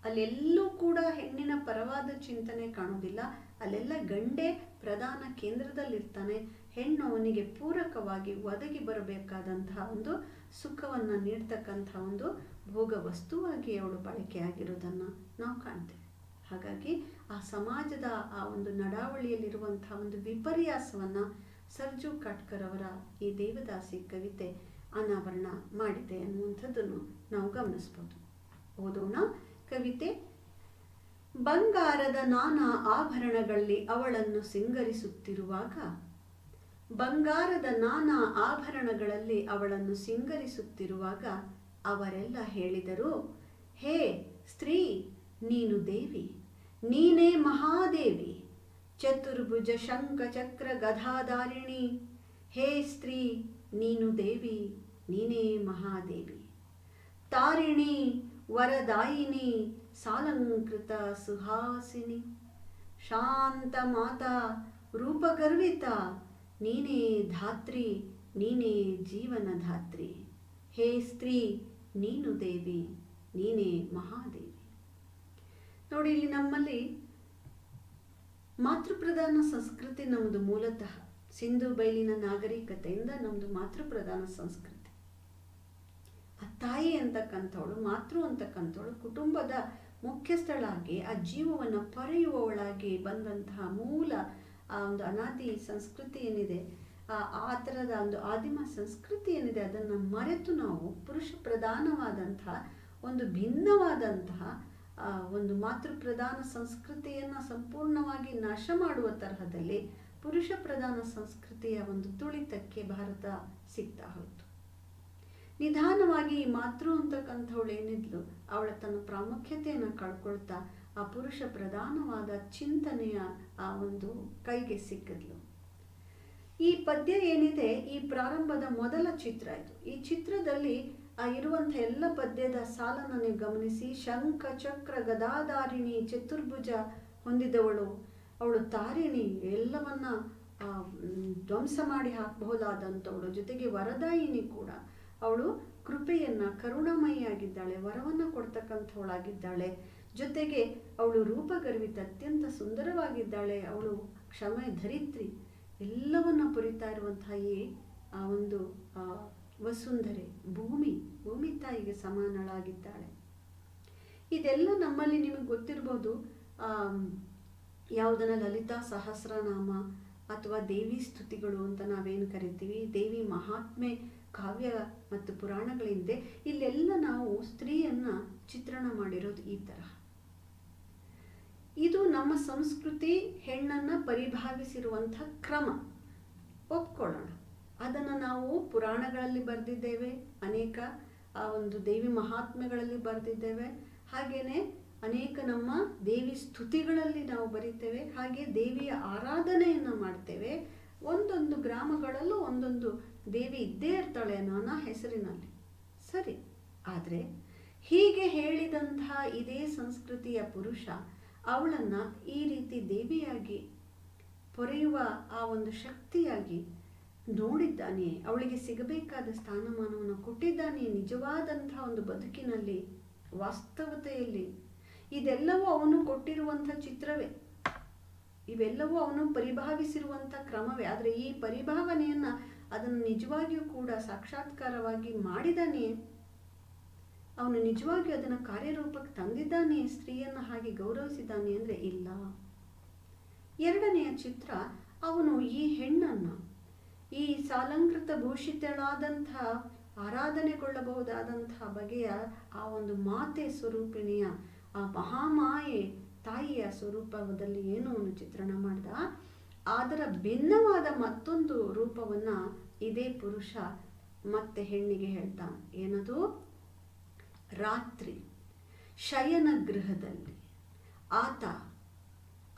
S1: ಅಲ್ಲೆಲ್ಲೂ ಕೂಡ ಹೆಣ್ಣಿನ ಪರವಾದ ಚಿಂತನೆ ಕಾಣೋದಿಲ್ಲ, ಅಲ್ಲೆಲ್ಲ ಗಂಡೇ ಪ್ರಧಾನ ಕೇಂದ್ರದಲ್ಲಿರ್ತಾನೆ, ಹೆಣ್ಣು ಅವನಿಗೆ ಪೂರಕವಾಗಿ ಒದಗಿ ಬರಬೇಕಾದಂತಹ ಒಂದು ಸುಖವನ್ನು ನೀಡ್ತಕ್ಕಂಥ ಒಂದು ಭೋಗ ವಸ್ತುವಾಗಿ ಅವಳು ಬಳಕೆಯಾಗಿರೋದನ್ನು ನಾವು ಕಾಣ್ತೇವೆ. ಹಾಗಾಗಿ ಆ ಸಮಾಜದ ಆ ಒಂದು ನಡಾವಳಿಯಲ್ಲಿರುವಂತಹ ಒಂದು ವಿಪರ್ಯಾಸವನ್ನು ಸರ್ಜು ಕಾಟ್ಕರ್ ಅವರ ಈ ದೇವದಾಸಿ ಕವಿತೆ ಅನಾವರಣ ಮಾಡಿದೆ ಅನ್ನುವಂಥದ್ದನ್ನು ನಾವು ಗಮನಿಸ್ಬೋದು. ಓದೋಣ ಕವಿತೆ. ಬಂಗಾರದ ನಾನಾ ಆಭರಣಗಳಲ್ಲಿ ಅವಳನ್ನು ಸಿಂಗರಿಸುತ್ತಿರುವಾಗ ಅವರೆಲ್ಲ ಹೇಳಿದರು, ಹೇ ಸ್ತ್ರೀ, ನೀನು ದೇವಿ, ನೀನೇ ಮಹಾದೇವಿ, ಚತುರ್ಭುಜ ಶಂಖ ಚಕ್ರ ಗದಾಧಾರಿಣಿ. ಹೇ ಸ್ತ್ರೀ, ನೀನು ದೇವಿ, ನೀನೇ ಮಹಾದೇವಿ, ತಾರಿಣಿ, ವರದಾಯಿನಿ, ಸಾಲಂಕೃತ ಸುಹಾಸಿನಿ, ಶಾಂತ ಮಾತಾ, ರೂಪಗರ್ವಿತ, ನೀನೇ ಧಾತ್ರಿ, ನೀನೇ ಜೀವನಧಾತ್ರಿ. ಹೇ ಸ್ತ್ರೀ, ನೀನು ದೇವಿ, ನೀನೇ ಮಹಾದೇವಿ. ನೋಡಿ, ಇಲ್ಲಿ ನಮ್ಮಲ್ಲಿ ಮಾತೃಪ್ರಧಾನ ಸಂಸ್ಕೃತಿ ನಮ್ಮದು. ಮೂಲತಃ ಸಿಂಧು ಬಯಲಿನ ನಾಗರಿಕತೆಯಿಂದ ನಮ್ಮದು ಮಾತೃಪ್ರಧಾನ ಸಂಸ್ಕೃತಿ. ಆ ತಾಯಿ ಅಂತಕ್ಕಂಥವಳು, ಮಾತೃ ಅಂತಕ್ಕಂಥವಳು ಕುಟುಂಬದ ಮುಖ್ಯಸ್ಥಳಾಗಿ ಆ ಜೀವವನ್ನು ಪೊರೆಯುವವಳಾಗಿ ಬಂದಂತಹ ಮೂಲ ಆ ಒಂದು ಅನಾದಿ ಸಂಸ್ಕೃತಿ ಏನಿದೆ, ಆ ಥರದ ಒಂದು ಆದಿಮ ಸಂಸ್ಕೃತಿ ಏನಿದೆ, ಅದನ್ನು ಮರೆತು ನಾವು ಪುರುಷ ಪ್ರಧಾನವಾದಂತಹ ಒಂದು ಭಿನ್ನವಾದಂತಹ ಒಂದು ಮಾತೃಪ್ರಧಾನ ಸಂಸ್ಕೃತಿಯನ್ನು ಸಂಪೂರ್ಣವಾಗಿ ನಾಶ ಮಾಡುವ ತರಹದಲ್ಲಿ ಪುರುಷ ಪ್ರಧಾನ ಸಂಸ್ಕೃತಿಯ ಒಂದು ತುಳಿತಕ್ಕೆ ಭಾರತ ಸಿಗ್ತಾ ಹೋಯಿತು. ನಿಧಾನವಾಗಿ ಈ ಮಾತೃ ಅಂತಕ್ಕಂಥವಳು ಏನಿದ್ಲು, ಅವಳ ತನ್ನ ಪ್ರಾಮುಖ್ಯತೆಯನ್ನು ಕಳ್ಕೊಳ್ತಾ ಆ ಪುರುಷ ಪ್ರಧಾನವಾದ ಚಿಂತನೆಯ ಆ ಒಂದು ಕೈಗೆ ಸಿಕ್ಕಿದ್ಲು. ಈ ಪದ್ಯ ಏನಿದೆ, ಈ ಪ್ರಾರಂಭದ ಮೊದಲ ಚಿತ್ರ ಇದು. ಈ ಚಿತ್ರದಲ್ಲಿ ಇರುವಂಥ ಎಲ್ಲ ಪದ್ಯದ ಸಾಲನ್ನು ನೀವು ಗಮನಿಸಿ. ಶಂಖ ಚಕ್ರ ಗದಾಧಾರಿಣಿ, ಚತುರ್ಭುಜ ಹೊಂದಿದವಳು, ಅವಳು ತಾರಿಣಿ, ಎಲ್ಲವನ್ನ ಧ್ವಂಸ ಮಾಡಿ ಹಾಕಬಹುದಾದಂಥವಳು, ಜೊತೆಗೆ ವರದಾಯಿನಿ ಕೂಡ. ಅವಳು ಕೃಪೆಯನ್ನು, ಕರುಣಾಮಯಿಯಾಗಿದ್ದಾಳೆ, ವರವನ್ನು ಕೊಡ್ತಕ್ಕಂಥವಳಾಗಿದ್ದಾಳೆ. ಜೊತೆಗೆ ಅವಳು ರೂಪಗರ್ವಿತ, ಅತ್ಯಂತ ಸುಂದರವಾಗಿದ್ದಾಳೆ. ಅವಳು ಕ್ಷಮೆ ಧರಿತ್ರಿ, ಎಲ್ಲವನ್ನ ಪುರಿತಾ ಇರುವಂತಹ ಈ ಆ ಒಂದು ವಸುಂಧರೆ, ಭೂಮಿ ತಾಯಿಗೆ ಸಮಾನಳಾಗಿದ್ದಾಳೆ. ಇದೆಲ್ಲ ನಮ್ಮಲ್ಲಿ ನಿಮಗೆ ಗೊತ್ತಿರ್ಬೋದು. ಯಾವುದನ್ನ ಲಲಿತಾ ಸಹಸ್ರನಾಮ ಅಥವಾ ದೇವಿ ಸ್ತುತಿಗಳು ಅಂತ ನಾವೇನು ಕರಿತೀವಿ, ದೇವಿ ಮಹಾತ್ಮೆ ಕಾವ್ಯ ಮತ್ತು ಪುರಾಣಗಳಿಂದೆ ಇಲ್ಲೆಲ್ಲ ನಾವು ಸ್ತ್ರೀಯನ್ನ ಚಿತ್ರಣ ಮಾಡಿರೋದು ಈ ತರಹ. ಇದು ನಮ್ಮ ಸಂಸ್ಕೃತಿ ಹೆಣ್ಣನ್ನ ಪರಿಭಾವಿಸಿರುವಂಥ ಕ್ರಮ, ಒಪ್ಕೊಳ್ಳೋಣ. ಅದನ್ನು ನಾವು ಪುರಾಣಗಳಲ್ಲಿ ಬರೆದಿದ್ದೇವೆ, ಅನೇಕ ಒಂದು ದೇವಿ ಮಹಾತ್ಮೆಗಳಲ್ಲಿ ಬರೆದಿದ್ದೇವೆ. ಹಾಗೇನೆ ಅನೇಕ ನಮ್ಮ ದೇವಿ ಸ್ತುತಿಗಳಲ್ಲಿ ನಾವು ಬರೀತೇವೆ. ಹಾಗೆ ದೇವಿಯ ಆರಾಧನೆಯನ್ನು ಮಾಡ್ತೇವೆ. ಒಂದೊಂದು ಗ್ರಾಮಗಳಲ್ಲೂ ಒಂದೊಂದು ದೇವಿ ಇದ್ದೇ ಇರ್ತಾಳೆ ನಾನಾ ಹೆಸರಿನಲ್ಲಿ. ಸರಿ, ಆದರೆ ಹೀಗೆ ಹೇಳಿದಂತಹ ಇದೇ ಸಂಸ್ಕೃತಿಯ ಪುರುಷ ಅವಳನ್ನು ಈ ರೀತಿ ದೇವಿಯಾಗಿ ಪೊರೆಯುವ ಆ ಒಂದು ಶಕ್ತಿಯಾಗಿ ನೋಡಿದ್ದಾನೆ, ಅವಳಿಗೆ ಸಿಗಬೇಕಾದ ಸ್ಥಾನಮಾನವನ್ನು ಕೊಟ್ಟಿದ್ದಾನೆ. ನಿಜವಾದಂತಹ ಒಂದು ಬದುಕಿನಲ್ಲಿ, ವಾಸ್ತವತೆಯಲ್ಲಿ ಇದೆಲ್ಲವೂ ಅವನು ಕೊಟ್ಟಿರುವಂಥ ಚಿತ್ರವೇ, ಇವೆಲ್ಲವೂ ಅವನು ಪರಿಭಾವಿಸಿರುವಂಥ ಕ್ರಮವೇ. ಆದರೆ ಈ ಪರಿಭಾವನೆಯನ್ನು ಅದನ್ನು ನಿಜವಾಗಿಯೂ ಕೂಡ ಸಾಕ್ಷಾತ್ಕಾರವಾಗಿ ಮಾಡಿದಾನೆ, ಅವನು ನಿಜವಾಗಿಯೂ ಅದನ್ನು ಕಾರ್ಯರೂಪಕ್ಕೆ ತಂದಿದ್ದಾನೆ, ಸ್ತ್ರೀಯನ್ನು ಹಾಗೆ ಗೌರವಿಸಿದ್ದಾನೆ ಅಂದರೆ ಇಲ್ಲ. ಎರಡನೆಯ ಚಿತ್ರ, ಅವನು ಈ ಹೆಣ್ಣನ್ನು ಈ ಸಾಲಂಕೃತ ಭೂಷಿತಳಾದಂಥ ಆರಾಧನೆಗೊಳ್ಳಬಹುದಾದಂತಹ ಬಗೆಯ ಆ ಒಂದು ಮಾತೆ ಸ್ವರೂಪಿಣಿಯ ಆ ಮಹಾಮಾಯೆ ತಾಯಿಯ ಸ್ವರೂಪದಲ್ಲಿ ಏನು ಅವನು ಚಿತ್ರಣ ಮಾಡ್ದ, ಅದರ ಭಿನ್ನವಾದ ಮತ್ತೊಂದು ರೂಪವನ್ನು ಇದೇ ಪುರುಷ ಮತ್ತೆ ಹೆಣ್ಣಿಗೆ ಹೇಳ್ತಾನೆ. ಏನದು? ರಾತ್ರಿ ಶಯನ ಗೃಹದಲ್ಲಿ ಆತ,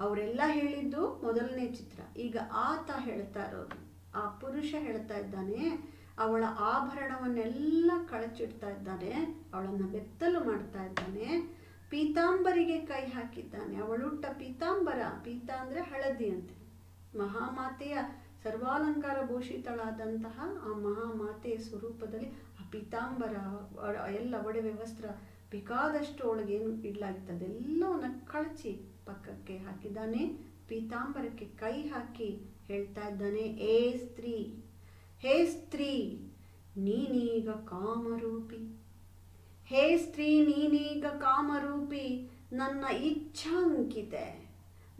S1: ಅವರೆಲ್ಲ ಹೇಳಿದ್ದು ಮೊದಲನೇ ಚಿತ್ರ. ಈಗ ಆತ ಹೇಳ್ತಾ ಇರೋದು, ಆ ಪುರುಷ ಹೇಳ್ತಾ ಇದ್ದಾನೆ, ಅವಳ ಆಭರಣವನ್ನೆಲ್ಲ ಕಳಚಿಡ್ತಾ ಇದ್ದಾನೆ, ಅವಳನ್ನು ಬೆತ್ತಲು ಮಾಡ್ತಾ ಇದ್ದಾನೆ, ಪೀತಾಂಬರಿಗೆ ಕೈ ಹಾಕಿದ್ದಾನೆ. ಅವಳುಟ್ಟ ಪೀತಾಂಬರ, ಪೀತ ಅಂದರೆ ಹಳದಿ ಅಂತೆ, ಮಹಾಮಾತೆಯ ಸರ್ವಾಲಂಕಾರ ಭೂಷಿತಳಾದಂತಹ ಆ ಮಹಾಮಾತೆಯ ಸ್ವರೂಪದಲ್ಲಿ ಆ ಪೀತಾಂಬರ, ಎಲ್ಲ ಒಡವೆ ವಸ್ತ್ರ ಬೇಕಾದಷ್ಟು ಒಳಗೇನು ಇಡಲಾಗಿತ್ತು ಅದೆಲ್ಲವನ್ನು ಕಳಚಿ ಪಕ್ಕಕ್ಕೆ ಹಾಕಿದ್ದಾನೆ. ಪೀತಾಂಬರಕ್ಕೆ ಕೈ ಹಾಕಿ ಹೇಳ್ತಾ ಇದ್ದಾನೆ, ಏ ಸ್ತ್ರೀ, ಹೇ ಸ್ತ್ರೀ, ನೀನೀಗ ಕಾಮರೂಪಿ, ಹೇ ಸ್ತ್ರೀ, ನೀನೀಗ ಕಾಮರೂಪಿ, ನನ್ನ ಇಚ್ಛಾಂಕಿತೆ,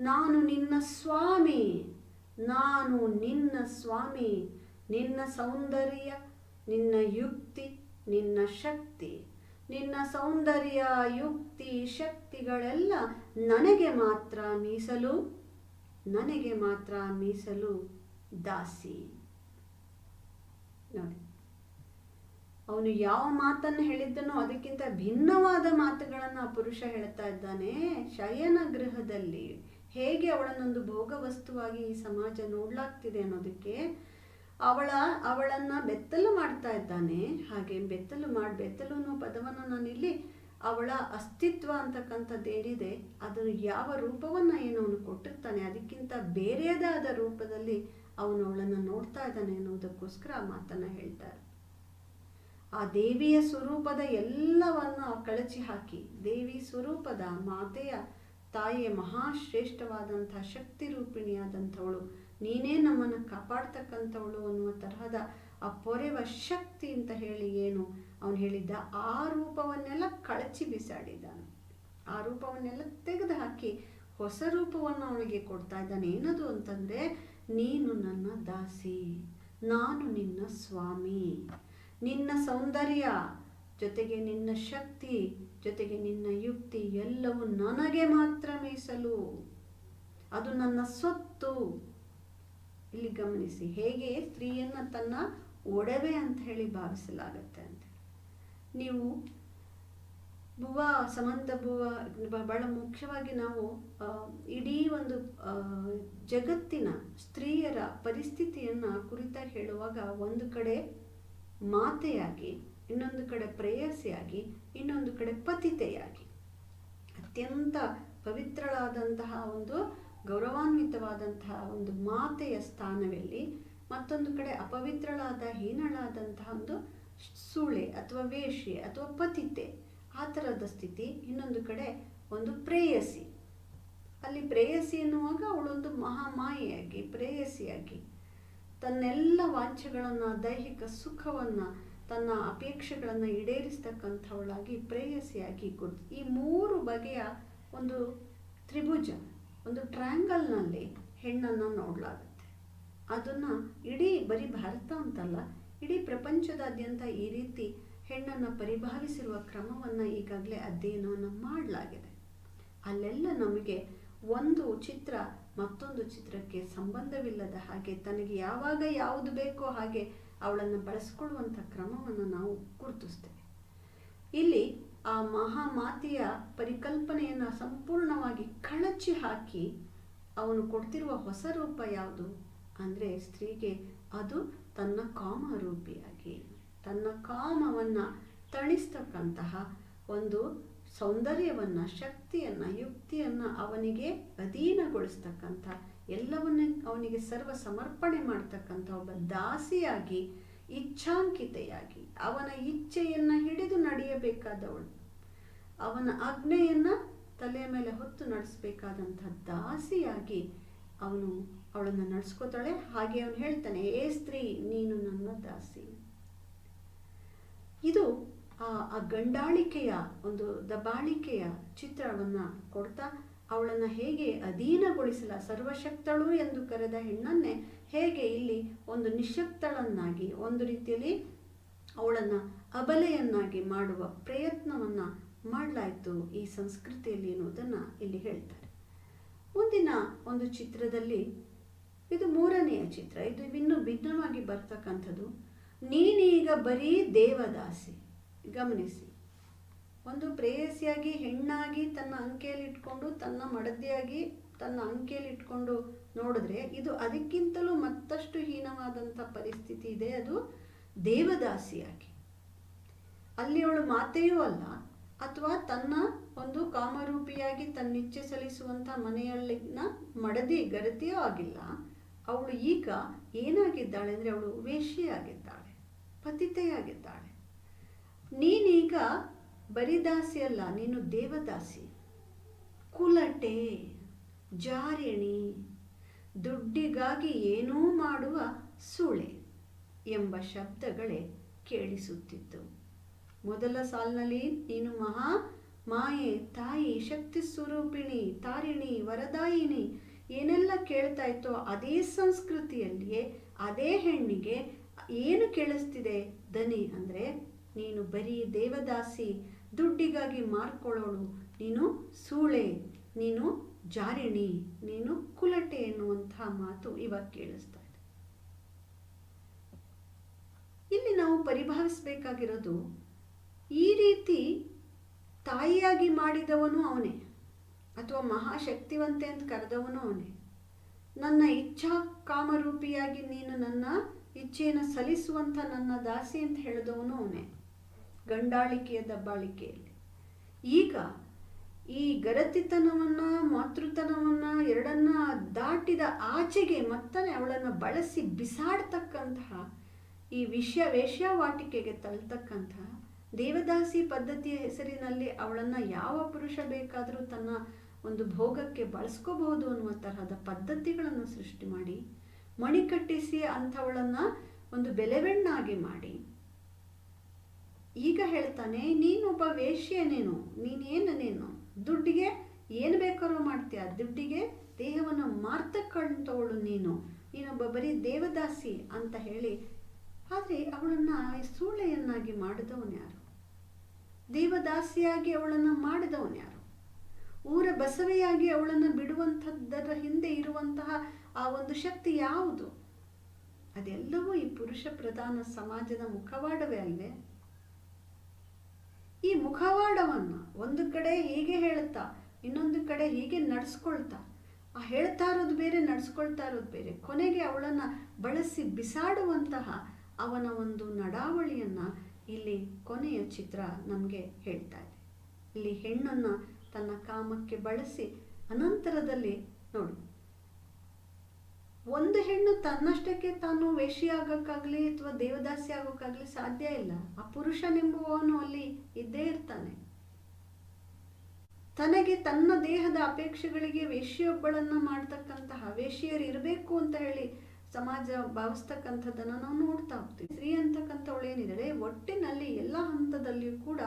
S1: ನಾನು ನಿನ್ನ ಸ್ವಾಮಿ, ನಾನು ನಿನ್ನ ಸ್ವಾಮಿ. ನಿನ್ನ ಸೌಂದರ್ಯ, ನಿನ್ನ ಯುಕ್ತಿ, ನಿನ್ನ ಶಕ್ತಿ, ನಿನ್ನ ಸೌಂದರ್ಯ, ಯುಕ್ತಿ, ಶಕ್ತಿಗಳೆಲ್ಲ ನನಗೆ ಮಾತ್ರ ಮೀಸಲು, ನನಗೆ ಮಾತ್ರ ಮೀಸಲು ದಾಸಿ. ನೋಡಿ, ಅವನು ಯಾವ ಮಾತನ್ನು ಹೇಳಿದ್ದನೋ ಅದಕ್ಕಿಂತ ಭಿನ್ನವಾದ ಮಾತುಗಳನ್ನು ಆ ಪುರುಷ ಹೇಳ್ತಾ ಇದ್ದಾನೆ. ಶಯನ ಗೃಹದಲ್ಲಿ ಹೇಗೆ ಅವಳನ್ನೊಂದು ಭೋಗ ವಸ್ತುವಾಗಿ ಈ ಸಮಾಜ ನೋಡ್ಲಾಗ್ತಿದೆ ಅನ್ನೋದಕ್ಕೆ ಅವಳನ್ನ ಬೆತ್ತಲು ಮಾಡ್ತಾ ಇದ್ದಾನೆ. ಹಾಗೆ ಬೆತ್ತಲು ಅನ್ನೋ ಪದವನ್ನು ನಾನಿಲ್ಲಿ ಅವಳ ಅಸ್ತಿತ್ವ ಅಂತಕ್ಕಂಥದ್ದೇನಿದೆ ಅದನ್ನು ಯಾವ ರೂಪವನ್ನು ಏನು ಅವನು ಕೊಟ್ಟಿರ್ತಾನೆ ಅದಕ್ಕಿಂತ ಬೇರೆಯದಾದ ರೂಪದಲ್ಲಿ ಅವನು ಅವಳನ್ನು ನೋಡ್ತಾ ಇದ್ದಾನೆ ಅನ್ನೋದಕ್ಕೋಸ್ಕರ ಆ ಮಾತನ್ನು ಹೇಳ್ತಾರೆ. ಆ ದೇವಿಯ ಸ್ವರೂಪದ ಎಲ್ಲವನ್ನ ಕಳಚಿ ಹಾಕಿ, ದೇವಿ ಸ್ವರೂಪದ ಮಾತೆಯ ತಾಯಿಯ ಮಹಾಶ್ರೇಷ್ಠವಾದಂತಹ ಶಕ್ತಿ ರೂಪಿಣಿಯಾದಂಥವಳು, ನೀನೇ ನಮ್ಮನ್ನು ಕಾಪಾಡ್ತಕ್ಕಂಥವಳು ಅನ್ನುವ ತರಹದ ಆ ಪೊರೆವ ಶಕ್ತಿ ಅಂತ ಹೇಳಿ ಏನು ಅವನು ಹೇಳಿದ್ದ, ಆ ರೂಪವನ್ನೆಲ್ಲ ಕಳಚಿ ಬಿಸಾಡಿದ್ದಾನೆ. ಆ ರೂಪವನ್ನೆಲ್ಲ ತೆಗೆದು ಹಾಕಿ ಹೊಸ ರೂಪವನ್ನು ಅವಳಿಗೆ ಕೊಡ್ತಾ ಇದ್ದಾನೆ. ಏನದು ಅಂತಂದರೆ, ನೀನು ನನ್ನ ದಾಸಿ, ನಾನು ನಿನ್ನ ಸ್ವಾಮಿ. ನಿನ್ನ ಸೌಂದರ್ಯ ಜೊತೆಗೆ ನಿನ್ನ ಶಕ್ತಿ ಜೊತೆಗೆ ನಿನ್ನ ಯುಕ್ತಿ ಎಲ್ಲವೂ ನನಗೆ ಮಾತ್ರ ಮೀಸಲು, ಅದು ನನ್ನ ಸ್ವತ್ತು. ಇಲ್ಲಿ ಗಮನಿಸಿ, ಹೇಗೆ ಸ್ತ್ರೀಯನ್ನ ತನ್ನ ಒಡವೆ ಅಂತ ಹೇಳಿ ಭಾವಿಸಲಾಗತ್ತೆ ಅಂತ. ನೀವು ಸಂಬಂಧ ಬಹಳ ಮುಖ್ಯವಾಗಿ ನಾವು ಇಡೀ ಒಂದು ಜಗತ್ತಿನ ಸ್ತ್ರೀಯರ ಪರಿಸ್ಥಿತಿಯನ್ನ ಕುರಿತಾಗಿ ಹೇಳುವಾಗ ಒಂದು ಕಡೆ ಮಾತೆಯಾಗಿ, ಇನ್ನೊಂದು ಕಡೆ ಪ್ರೇಯಸಿಯಾಗಿ, ಇನ್ನೊಂದು ಕಡೆ ಪತಿತೆಯಾಗಿ, ಅತ್ಯಂತ ಪವಿತ್ರಳಾದಂತಹ ಒಂದು ಗೌರವಾನ್ವಿತವಾದಂತಹ ಒಂದು ಮಾತೆಯ ಸ್ಥಾನದಲ್ಲಿ, ಮತ್ತೊಂದು ಕಡೆ ಅಪವಿತ್ರಳಾದ ಹೀನಳಾದಂತಹ ಒಂದು ಸೂಳೆ ಅಥವಾ ವೇಶ್ಯೆ ಅಥವಾ ಪತಿತೆ, ಆ ಥರದ ಸ್ಥಿತಿ. ಇನ್ನೊಂದು ಕಡೆ ಒಂದು ಪ್ರೇಯಸಿ. ಅಲ್ಲಿ ಪ್ರೇಯಸಿ ಎನ್ನುವಾಗ ಅವಳೊಂದು ಮಹಾಮಾಯೆಯಾಗಿ, ಪ್ರೇಯಸಿಯಾಗಿ ತನ್ನೆಲ್ಲ ವಾಂಛೆಗಳನ್ನು, ದೈಹಿಕ ಸುಖವನ್ನು, ತನ್ನ ಅಪೇಕ್ಷೆಗಳನ್ನು ಈಡೇರಿಸ್ತಕ್ಕಂಥವಳಾಗಿ ಪ್ರೇಯಸಿಯಾಗಿ ಈ ಮೂರು ಬಗೆಯ ಒಂದು ತ್ರಿಭುಜ, ಒಂದು ಟ್ರ್ಯಾಂಗಲ್ನಲ್ಲಿ ಹೆಣ್ಣನ್ನು ನೋಡಲಾಗುತ್ತೆ. ಅದನ್ನು ಇಡೀ ಬರೀ ಭಾರತ ಅಂತಲ್ಲ, ಇಡೀ ಪ್ರಪಂಚದಾದ್ಯಂತ ಈ ರೀತಿ ಹೆಣ್ಣನ್ನು ಪರಿಭಾವಿಸಿರುವ ಕ್ರಮವನ್ನು ಈಗಾಗಲೇ ಅಧ್ಯಯನವನ್ನು ಮಾಡಲಾಗಿದೆ. ಅಲ್ಲೆಲ್ಲ ನಮಗೆ ಒಂದು ಚಿತ್ರ ಮತ್ತೊಂದು ಚಿತ್ರಕ್ಕೆ ಸಂಬಂಧವಿಲ್ಲದ ಹಾಗೆ, ತನಗೆ ಯಾವಾಗ ಯಾವುದು ಬೇಕೋ ಹಾಗೆ ಅವಳನ್ನು ಬಳಸ್ಕೊಳ್ಳುವಂಥ ಕ್ರಮವನ್ನು ನಾವು ಗುರುತಿಸ್ತೇವೆ. ಇಲ್ಲಿ ಆ ಮಹಾಮಾತೆಯ ಪರಿಕಲ್ಪನೆಯನ್ನು ಸಂಪೂರ್ಣವಾಗಿ ಕಳಚಿ ಹಾಕಿ ಅವನು ಕೊಡ್ತಿರುವ ಹೊಸ ರೂಪ ಯಾವುದು ಅಂದರೆ, ಸ್ತ್ರೀಗೆ ಅದು ತನ್ನ ಕಾಮರೂಪಿಯಾಗಿ, ತನ್ನ ಕಾಮವನ್ನು ತಣಿಸ್ತಕ್ಕಂತಹ ಒಂದು ಸೌಂದರ್ಯವನ್ನು, ಶಕ್ತಿಯನ್ನು, ಯುಕ್ತಿಯನ್ನು ಅವನಿಗೆ ಅಧೀನಗೊಳಿಸ್ತಕ್ಕಂಥ, ಎಲ್ಲವನ್ನ ಅವನಿಗೆ ಸರ್ವ ಸಮರ್ಪಣೆ ಮಾಡ್ತಕ್ಕಂಥ ಒಬ್ಬ ದಾಸಿಯಾಗಿ, ಇಚ್ಛಾಂಕಿತೆಯಾಗಿ, ಅವನ ಇಚ್ಛೆಯನ್ನು ಹಿಡಿದು ನಡೆಯಬೇಕಾದವಳು, ಅವನ ಆಜ್ಞೆಯನ್ನು ತಲೆಯ ಮೇಲೆ ಹೊತ್ತು ನಡೆಸಬೇಕಾದಂಥ ದಾಸಿಯಾಗಿ ಅವಳನ್ನು ನಡೆಸ್ಕೋತಾಳೆ. ಹಾಗೆ ಅವನು ಹೇಳ್ತಾನೆ, ಏ ಸ್ತ್ರೀ ನೀನು ನನ್ನ ದಾಸಿ. ಇದು ಆ ಗಂಡಾಳಿಕೆಯ ಒಂದು ದಬಾಳಿಕೆಯ ಚಿತ್ರವನ್ನು ಕೊಡ್ತಾ, ಅವಳನ್ನು ಹೇಗೆ ಅಧೀನಗೊಳಿಸಲ, ಸರ್ವಶಕ್ತಳು ಎಂದು ಕರೆದ ಹೆಣ್ಣನ್ನೇ ಹೇಗೆ ಇಲ್ಲಿ ಒಂದು ನಿಶಕ್ತಳನ್ನಾಗಿ, ಒಂದು ರೀತಿಯಲ್ಲಿ ಅವಳನ್ನು ಅಬಲೆಯನ್ನಾಗಿ ಮಾಡುವ ಪ್ರಯತ್ನವನ್ನು ಮಾಡಲಾಯಿತು ಈ ಸಂಸ್ಕೃತಿಯಲ್ಲಿ ಎನ್ನುವುದನ್ನು ಇಲ್ಲಿ ಹೇಳ್ತಾರೆ. ಮುಂದಿನ ಒಂದು ಚಿತ್ರದಲ್ಲಿ, ಇದು ಮೂರನೆಯ ಚಿತ್ರ, ಇದು ಇನ್ನೂ ಭಿನ್ನವಾಗಿ ಬರ್ತಕ್ಕಂಥದ್ದು. ನೀನೀಗ ಬರೀ ದೇವದಾಸಿ. ಗಮನಿಸಿ, ಒಂದು ಪ್ರೇಯಸಿಯಾಗಿ ಹೆಣ್ಣಾಗಿ ತನ್ನ ಅಂಕೆಯಲ್ಲಿ ಇಟ್ಕೊಂಡು, ತನ್ನ ಮಡದಿಯಾಗಿ ತನ್ನ ಅಂಕೆಯಲ್ಲಿ ಇಟ್ಕೊಂಡು ನೋಡಿದ್ರೆ, ಇದು ಅದಕ್ಕಿಂತಲೂ ಮತ್ತಷ್ಟು ಹೀನವಾದಂಥ ಪರಿಸ್ಥಿತಿ ಇದೆ. ಅದು ದೇವದಾಸಿಯಾಗಿ, ಅಲ್ಲಿ ಅವಳು ಮಾತೆಯೂ ಅಲ್ಲ, ಅಥವಾ ತನ್ನ ಒಂದು ಕಾಮರೂಪಿಯಾಗಿ ತನ್ನಿಚ್ಛೆ ಸಲ್ಲಿಸುವಂಥ ಮನೆಯಲ್ಲಿನ ಮಡದಿ ಗರತಿಯೂ ಆಗಿಲ್ಲ. ಅವಳು ಈಗ ಏನಾಗಿದ್ದಾಳೆ ಅಂದರೆ, ಅವಳು ವೇಶ್ಯೆಯಾಗಿದ್ದಾಳೆ, ಪತಿತೆಯಾಗಿದ್ದಾಳೆ. ನೀನೀಗ ಬರಿದಾಸಿ ಅಲ್ಲ, ನೀನು ದೇವದಾಸಿ. ಕುಲಟೆ, ಜಾರಿಣಿ, ದುಡ್ಡಿಗಾಗಿ ಏನೂ ಮಾಡುವ ಸೂಳೆ ಎಂಬ ಶಬ್ದಗಳೇ ಕೇಳಿಸುತ್ತಿತ್ತು. ಮೊದಲ ಸಾಲಿನಲ್ಲಿ ನೀನು ಮಹಾ ಮಾಯೆ, ತಾಯಿ, ಶಕ್ತಿ ಸ್ವರೂಪಿಣಿ, ತಾರಿಣಿ, ವರದಾಯಿನಿ ಏನೆಲ್ಲ ಕೇಳ್ತಾ ಇತ್ತೋ, ಅದೇ ಸಂಸ್ಕೃತಿಯಲ್ಲಿಯೇ ಅದೇ ಹೆಣ್ಣಿಗೆ ಏನು ಕೇಳಿಸ್ತಿದೆ ದನಿ ಅಂದರೆ, ನೀನು ಬರೀ ದೇವದಾಸಿ, ದುಡ್ಡಿಗಾಗಿ ಮಾರ್ಕೊಳ್ಳೋಳು, ನೀನು ಸೂಳೆ, ನೀನು ಜಾರಿಣಿ, ನೀನು ಕುಲಟೆ ಎನ್ನುವಂತಹ ಮಾತು ಇವಾಗ ಕೇಳಿಸ್ತಾ ಇದೆ. ಇಲ್ಲಿ ನಾವು ಪರಿಭಾವಿಸಬೇಕಾಗಿರೋದು, ಈ ರೀತಿ ತಾಯಿಯಾಗಿ ಮಾಡಿದವನು ಅವನೇ, ಅಥವಾ ಮಹಾಶಕ್ತಿವಂತೆ ಅಂತ ಕರೆದವನು ಅವನೇ. ನನ್ನ ಇಚ್ಛಾ ಕಾಮರೂಪಿಯಾಗಿ ನೀನು ನನ್ನ ಇಚ್ಛೆಯನ್ನು ಸಲ್ಲಿಸುವಂಥ ನನ್ನ ದಾಸಿ ಅಂತ ಹೇಳಿದವನು ಅವನೇ, ಗಂಡಾಳಿಕೆಯ ದಬ್ಬಾಳಿಕೆಯಲ್ಲಿ. ಈಗ ಈ ಗರತಿತನವನ್ನ, ಮಾತೃತನವನ್ನ ಎರಡನ್ನ ದಾಟಿದ ಆಚೆಗೆ ಮತ್ತೆ ಅವಳನ್ನು ಬಳಸಿ ಬಿಸಾಡ್ತಕ್ಕಂತಹ, ಈ ವೇಶ್ಯಾವಾಟಿಕೆಗೆ ತಳ್ತಕ್ಕಂತಹ ದೇವದಾಸಿ ಪದ್ಧತಿಯ ಹೆಸರಿನಲ್ಲಿ ಅವಳನ್ನು ಯಾವ ಪುರುಷ ಬೇಕಾದರೂ ತನ್ನ ಒಂದು ಭೋಗಕ್ಕೆ ಬಳಸ್ಕೋಬಹುದು ಅನ್ನುವ ತರಹದ ಪದ್ಧತಿಗಳನ್ನು ಸೃಷ್ಟಿ ಮಾಡಿ, ಮಣಿಕಟ್ಟಿಸಿ ಅಂಥವಳನ್ನು ಒಂದು ಬೆಲೆವೆಣ್ಣಾಗಿ ಮಾಡಿ, ಈಗ ಹೇಳ್ತಾನೆ, ನೀನೊಬ್ಬ ವೇಶ್ಯನೇನು, ನೀನು ದುಡ್ಡಿಗೆ ಏನು ಬೇಕಾದ್ರೂ ಮಾಡ್ತೀಯ, ದುಡ್ಡಿಗೆ ದೇಹವನ್ನು ಮಾರ್ತಕ್ಕಂಥವಳು ನೀನೊಬ್ಬ ಬರೀ ದೇವದಾಸಿ ಅಂತ ಹೇಳಿ. ಆದರೆ ಅವಳನ್ನು ಸೂಳೆಯನ್ನಾಗಿ ಮಾಡಿದವನ್ಯಾರು? ದೇವದಾಸಿಯಾಗಿ ಅವಳನ್ನು ಮಾಡಿದವನ್ಯಾರು? ಊರ ಬಸವೆಯಾಗಿ ಅವಳನ್ನು ಬಿಡುವಂಥದ್ದರ ಹಿಂದೆ ಇರುವಂತಹ ಆ ಒಂದು ಶಕ್ತಿ ಯಾವುದು? ಅದೆಲ್ಲವೂ ಈ ಪುರುಷ ಪ್ರಧಾನ ಸಮಾಜದ ಮುಖವಾಡವೇ ಅಲ್ವೇ? ಈ ಮುಖವಾಡವನ್ನ ಒಂದು ಕಡೆ ಹೀಗೆ ಹೇಳುತ್ತಾ, ಇನ್ನೊಂದು ಕಡೆ ಹೀಗೆ ನಡೆಸ್ಕೊಳ್ತಾ, ಆ ಹೇಳ್ತಾ ಇರೋದು ಬೇರೆ, ನಡೆಸ್ಕೊಳ್ತಾ ಇರೋದು ಬೇರೆ, ಕೊನೆಗೆ ಅವಳನ್ನು ಬಳಸಿ ಬಿಸಾಡುವಂತಹ ಅವನ ಒಂದು ನಡಾವಳಿಯನ್ನ ಇಲ್ಲಿ ಕೊನೆಯ ಚಿತ್ರ ನಮಗೆ ಹೇಳ್ತಾ ಇದೆ. ಇಲ್ಲಿ ಹೆಣ್ಣನ್ನು ತನ್ನ ಕಾಮಕ್ಕೆ ಬಳಸಿ ಅನಂತರದಲ್ಲಿ ನೋಡಿ, ಒಂದು ಹೆಣ್ಣು ತನ್ನಷ್ಟಕ್ಕೆ ತಾನು ವೇಶ್ಯ ಆಗೋಕ್ಕಾಗಲಿ ಅಥವಾ ದೇವದಾಸಿ ಆಗೋಕ್ಕಾಗಲಿ ಸಾಧ್ಯ ಇಲ್ಲ. ಆ ಪುರುಷನೆಂಬುವವನು ಅಲ್ಲಿ ಇದ್ದೇ ಇರ್ತಾನೆ. ತನಗೆ ತನ್ನ ದೇಹದ ಅಪೇಕ್ಷೆಗಳಿಗೆ ವೇಶ್ಯೊಬ್ಬಳನ್ನ ಮಾಡ್ತಕ್ಕಂತಹ, ವೇಶ್ಯರು ಇರಬೇಕು ಅಂತ ಹೇಳಿ ಸಮಾಜ ಭಾವಿಸ್ತಕ್ಕಂಥದ್ದನ್ನು ನಾವು ನೋಡ್ತಾ ಹೋಗ್ತೀವಿ. ಸ್ತ್ರೀ ಅಂತಕ್ಕಂಥವಳು ಏನಿದೆ, ಒಟ್ಟಿನಲ್ಲಿ ಎಲ್ಲ ಹಂತದಲ್ಲಿಯೂ ಕೂಡ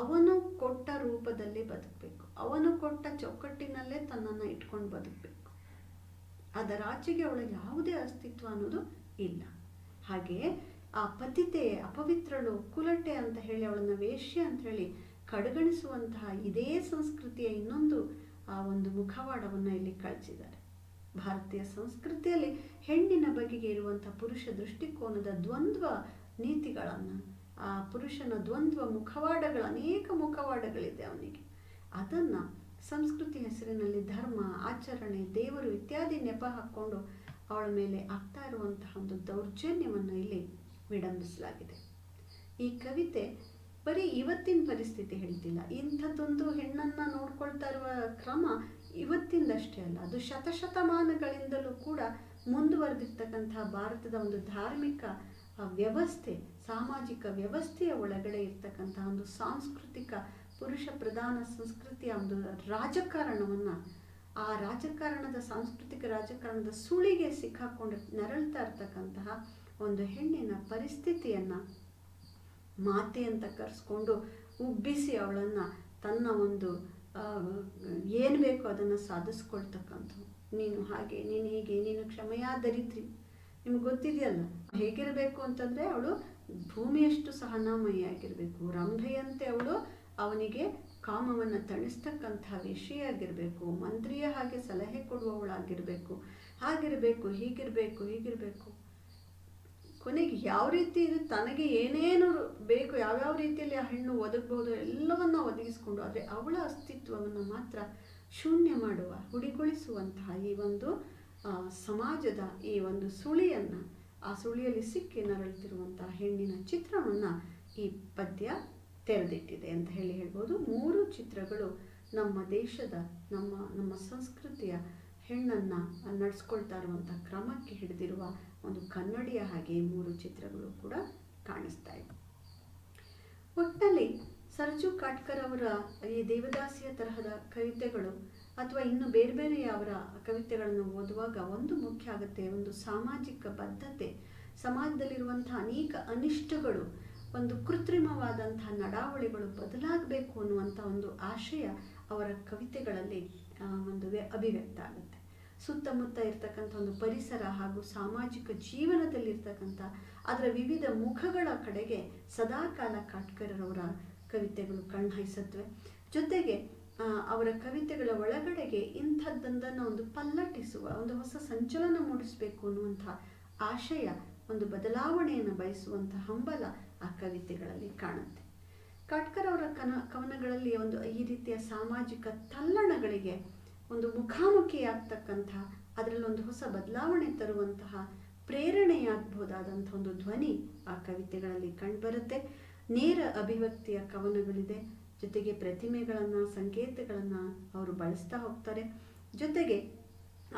S1: ಅವನು ಕೊಟ್ಟ ರೂಪದಲ್ಲಿ ಬದುಕಬೇಕು, ಅವನು ಕೊಟ್ಟ ಚೌಕಟ್ಟಿನಲ್ಲೇ ತನ್ನನ್ನು ಇಟ್ಕೊಂಡು ಬದುಕಬೇಕು. ಅದರಾಚೆಗೆ ಅವಳ ಯಾವುದೇ ಅಸ್ತಿತ್ವ ಅನ್ನೋದು ಇಲ್ಲ. ಹಾಗೆ ಆ ಪತಿತೆ, ಅಪವಿತ್ರಳು, ಕುಲಟೆ ಅಂತ ಹೇಳಿ ಅವಳನ್ನು ವೇಶ್ಯ ಅಂತ ಹೇಳಿ ಕಡೆಗಣಿಸುವಂತಹ ಇದೇ ಸಂಸ್ಕೃತಿಯ ಇನ್ನೊಂದು ಆ ಒಂದು ಮುಖವಾಡವನ್ನು ಇಲ್ಲಿ ಕಳಿಸಿದ್ದಾರೆ. ಭಾರತೀಯ ಸಂಸ್ಕೃತಿಯಲ್ಲಿ ಹೆಣ್ಣಿನ ಬಗೆಗೆ ಇರುವಂತಹ ಪುರುಷ ದೃಷ್ಟಿಕೋನದ ದ್ವಂದ್ವ ನೀತಿಗಳನ್ನು, ಆ ಪುರುಷನ ದ್ವಂದ್ವ ಮುಖವಾಡಗಳು, ಅನೇಕ ಮುಖವಾಡಗಳಿದೆ ಅವನಿಗೆ, ಅದನ್ನು ಸಂಸ್ಕೃತಿ ಹೆಸರಿನಲ್ಲಿ ಧರ್ಮ, ಆಚರಣೆ, ದೇವರು ಇತ್ಯಾದಿ ನೆಪ ಹಾಕ್ಕೊಂಡು ಅವಳ ಮೇಲೆ ಆಗ್ತಾ ಇರುವಂತಹ ಒಂದು ದೌರ್ಜನ್ಯವನ್ನು ಇಲ್ಲಿ ವಿಡಂಬಿಸಲಾಗಿದೆ. ಈ ಕವಿತೆ ಬರೀ ಇವತ್ತಿನ ಪರಿಸ್ಥಿತಿ ಹೇಳ್ತಿಲ್ಲ. ಇಂಥದ್ದೊಂದು ಹೆಣ್ಣನ್ನು ನೋಡ್ಕೊಳ್ತಾ ಇರುವ ಕ್ರಮ ಇವತ್ತಿಂದಷ್ಟೇ ಅಲ್ಲ, ಅದು ಶತಶತಮಾನಗಳಿಂದಲೂ ಕೂಡ ಮುಂದುವರೆದಿರ್ತಕ್ಕಂತಹ ಭಾರತದ ಒಂದು ಧಾರ್ಮಿಕ ವ್ಯವಸ್ಥೆ, ಸಾಮಾಜಿಕ ವ್ಯವಸ್ಥೆಯ ಒಳಗಡೆ ಇರ್ತಕ್ಕಂತಹ ಒಂದು ಸಾಂಸ್ಕೃತಿಕ ಪುರುಷ ಪ್ರಧಾನ ಸಂಸ್ಕೃತಿಯ ಒಂದು ರಾಜಕಾರಣವನ್ನು, ಆ ರಾಜಕಾರಣದ ಸಾಂಸ್ಕೃತಿಕ ರಾಜಕಾರಣದ ಸುಳಿಗೆ ಸಿಕ್ಕಾಕೊಂಡು ನರಳ್ತಾ ಇರ್ತಕ್ಕಂತಹ ಒಂದು ಹೆಣ್ಣಿನ ಪರಿಸ್ಥಿತಿಯನ್ನು ಮಾತೆ ಅಂತ ಕರೆಸ್ಕೊಂಡು ಉಬ್ಬಿಸಿ ಅವಳನ್ನು ತನ್ನ ಒಂದು ಏನು ಬೇಕೋ ಅದನ್ನು ಸಾಧಿಸ್ಕೊಳ್ತಕ್ಕಂಥವು. ನೀನು ಹಾಗೆ, ನೀನು ಹೀಗೆ, ನೀನು ಕ್ಷಮೆಯಾ ದರಿದ್ರಿ. ನಿಮ್ಗೆ ಗೊತ್ತಿದೆಯಲ್ಲ ಹೇಗಿರಬೇಕು ಅಂತಂದರೆ, ಅವಳು ಭೂಮಿಯಷ್ಟು ಸಹನಾಮಯಿಯಾಗಿರಬೇಕು, ರಂಭೆಯಂತೆ ಅವಳು ಅವನಿಗೆ ಕಾಮವನ್ನು ತಣಿಸ್ತಕ್ಕಂತಹ ವಿಷಯಾಗಿರಬೇಕು, ಮಂತ್ರಿಯ ಹಾಗೆ ಸಲಹೆ ಕೊಡುವವಳಾಗಿರಬೇಕು, ಹಾಗಿರಬೇಕು, ಹೀಗಿರಬೇಕು. ಕೊನೆಗೆ ಯಾವ ರೀತಿ ತನಗೆ ಏನೇನು ಬೇಕು, ಯಾವ್ಯಾವ ರೀತಿಯಲ್ಲಿ ಆ ಹೆಣ್ಣು ಒದಗಬಹುದು ಎಲ್ಲವನ್ನ ಒದಗಿಸ್ಕೊಂಡು, ಆದರೆ ಅವಳ ಅಸ್ತಿತ್ವವನ್ನು ಮಾತ್ರ ಶೂನ್ಯ ಮಾಡುವ, ಹುಡಿಗೊಳಿಸುವಂತಹ ಈ ಒಂದು ಸಮಾಜದ ಈ ಒಂದು ಸುಳಿಯನ್ನು, ಆ ಸುಳಿಯಲ್ಲಿ ಸಿಕ್ಕಿ ನರಳುತ್ತಿರುವಂತಹ ಹೆಣ್ಣಿನ ಚಿತ್ರವನ್ನು ಈ ಪದ್ಯ ತೆರೆದಿಟ್ಟಿದೆ ಅಂತ ಹೇಳ್ಬೋದು. 3 ಚಿತ್ರಗಳು ನಮ್ಮ ದೇಶದ, ನಮ್ಮ ಸಂಸ್ಕೃತಿಯ ಹೆಣ್ಣನ್ನು ನಡೆಸ್ಕೊಳ್ತಾ ಇರುವಂಥ ಕ್ರಮಕ್ಕೆ ಹಿಡಿದಿರುವ ಒಂದು ಕನ್ನಡಿಯ ಹಾಗೆ 3 ಚಿತ್ರಗಳು ಕೂಡ ಕಾಣಿಸ್ತಾ ಇವೆ. ಒಟ್ಟಿನಲ್ಲಿ ಸರ್ಜು ಕಾಟ್ಕರ್ ಅವರ ಈ ದೇವದಾಸಿಯ ತರಹದ ಕವಿತೆಗಳು ಅಥವಾ ಇನ್ನು ಬೇರೆ ಬೇರೆ ಅವರ ಕವಿತೆಗಳನ್ನು ಓದುವಾಗ ಒಂದು ಮುಖ್ಯ ಆಗುತ್ತೆ, ಒಂದು ಸಾಮಾಜಿಕ ಬದ್ಧತೆ, ಸಮಾಜದಲ್ಲಿರುವಂಥ ಅನೇಕ ಅನಿಷ್ಟಗಳು, ಒಂದು ಕೃತ್ರಿಮವಾದಂತಹ ನಡಾವಳಿಗಳು ಬದಲಾಗಬೇಕು ಅನ್ನುವಂಥ ಒಂದು ಆಶಯ ಅವರ ಕವಿತೆಗಳಲ್ಲಿ ಒಂದು ಅಭಿವ್ಯಕ್ತ ಆಗುತ್ತೆ. ಸುತ್ತಮುತ್ತ ಇರ್ತಕ್ಕಂಥ ಒಂದು ಪರಿಸರ ಹಾಗೂ ಸಾಮಾಜಿಕ ಜೀವನದಲ್ಲಿರ್ತಕ್ಕಂಥ ಅದರ ವಿವಿಧ ಮುಖಗಳ ಕಡೆಗೆ ಸದಾಕಾಲ ಕಾಟ್ಕರರವರ ಕವಿತೆಗಳು ಕಣ್ಹಾಯಿಸತ್ವೆ. ಜೊತೆಗೆ ಅವರ ಕವಿತೆಗಳ ಒಳಗಡೆಗೆ ಇಂಥದ್ದೊಂದನ್ನು ಒಂದು ಪಲ್ಲಟಿಸುವ, ಒಂದು ಹೊಸ ಸಂಚಲನ ಮೂಡಿಸಬೇಕು ಅನ್ನುವಂಥ ಆಶಯ, ಒಂದು ಬದಲಾವಣೆಯನ್ನು ಬಯಸುವಂಥ ಹಂಬಲ ಆ ಕವಿತೆಗಳಲ್ಲಿ ಕಾಣುತ್ತೆ. ಕಾಟ್ಕರ್ ಅವರ ಕವನಗಳಲ್ಲಿ ಒಂದು ಈ ರೀತಿಯ ಸಾಮಾಜಿಕ ತಲ್ಲಣಗಳಿಗೆ ಒಂದು ಮುಖಾಮುಖಿಯಾಗ್ತಕ್ಕಂಥ, ಅದರಲ್ಲೊಂದು ಹೊಸ ಬದಲಾವಣೆ ತರುವಂತಹ ಪ್ರೇರಣೆಯಾಗಬಹುದಾದಂಥ ಒಂದು ಧ್ವನಿ ಆ ಕವಿತೆಗಳಲ್ಲಿ ಕಂಡುಬರುತ್ತೆ. ನೇರ ಅಭಿವ್ಯಕ್ತಿಯ ಕವನಗಳಿದೆ. ಜೊತೆಗೆ ಪ್ರತಿಮೆಗಳನ್ನು, ಸಂಕೇತಗಳನ್ನು ಅವರು ಬಳಸ್ತಾ ಹೋಗ್ತಾರೆ. ಜೊತೆಗೆ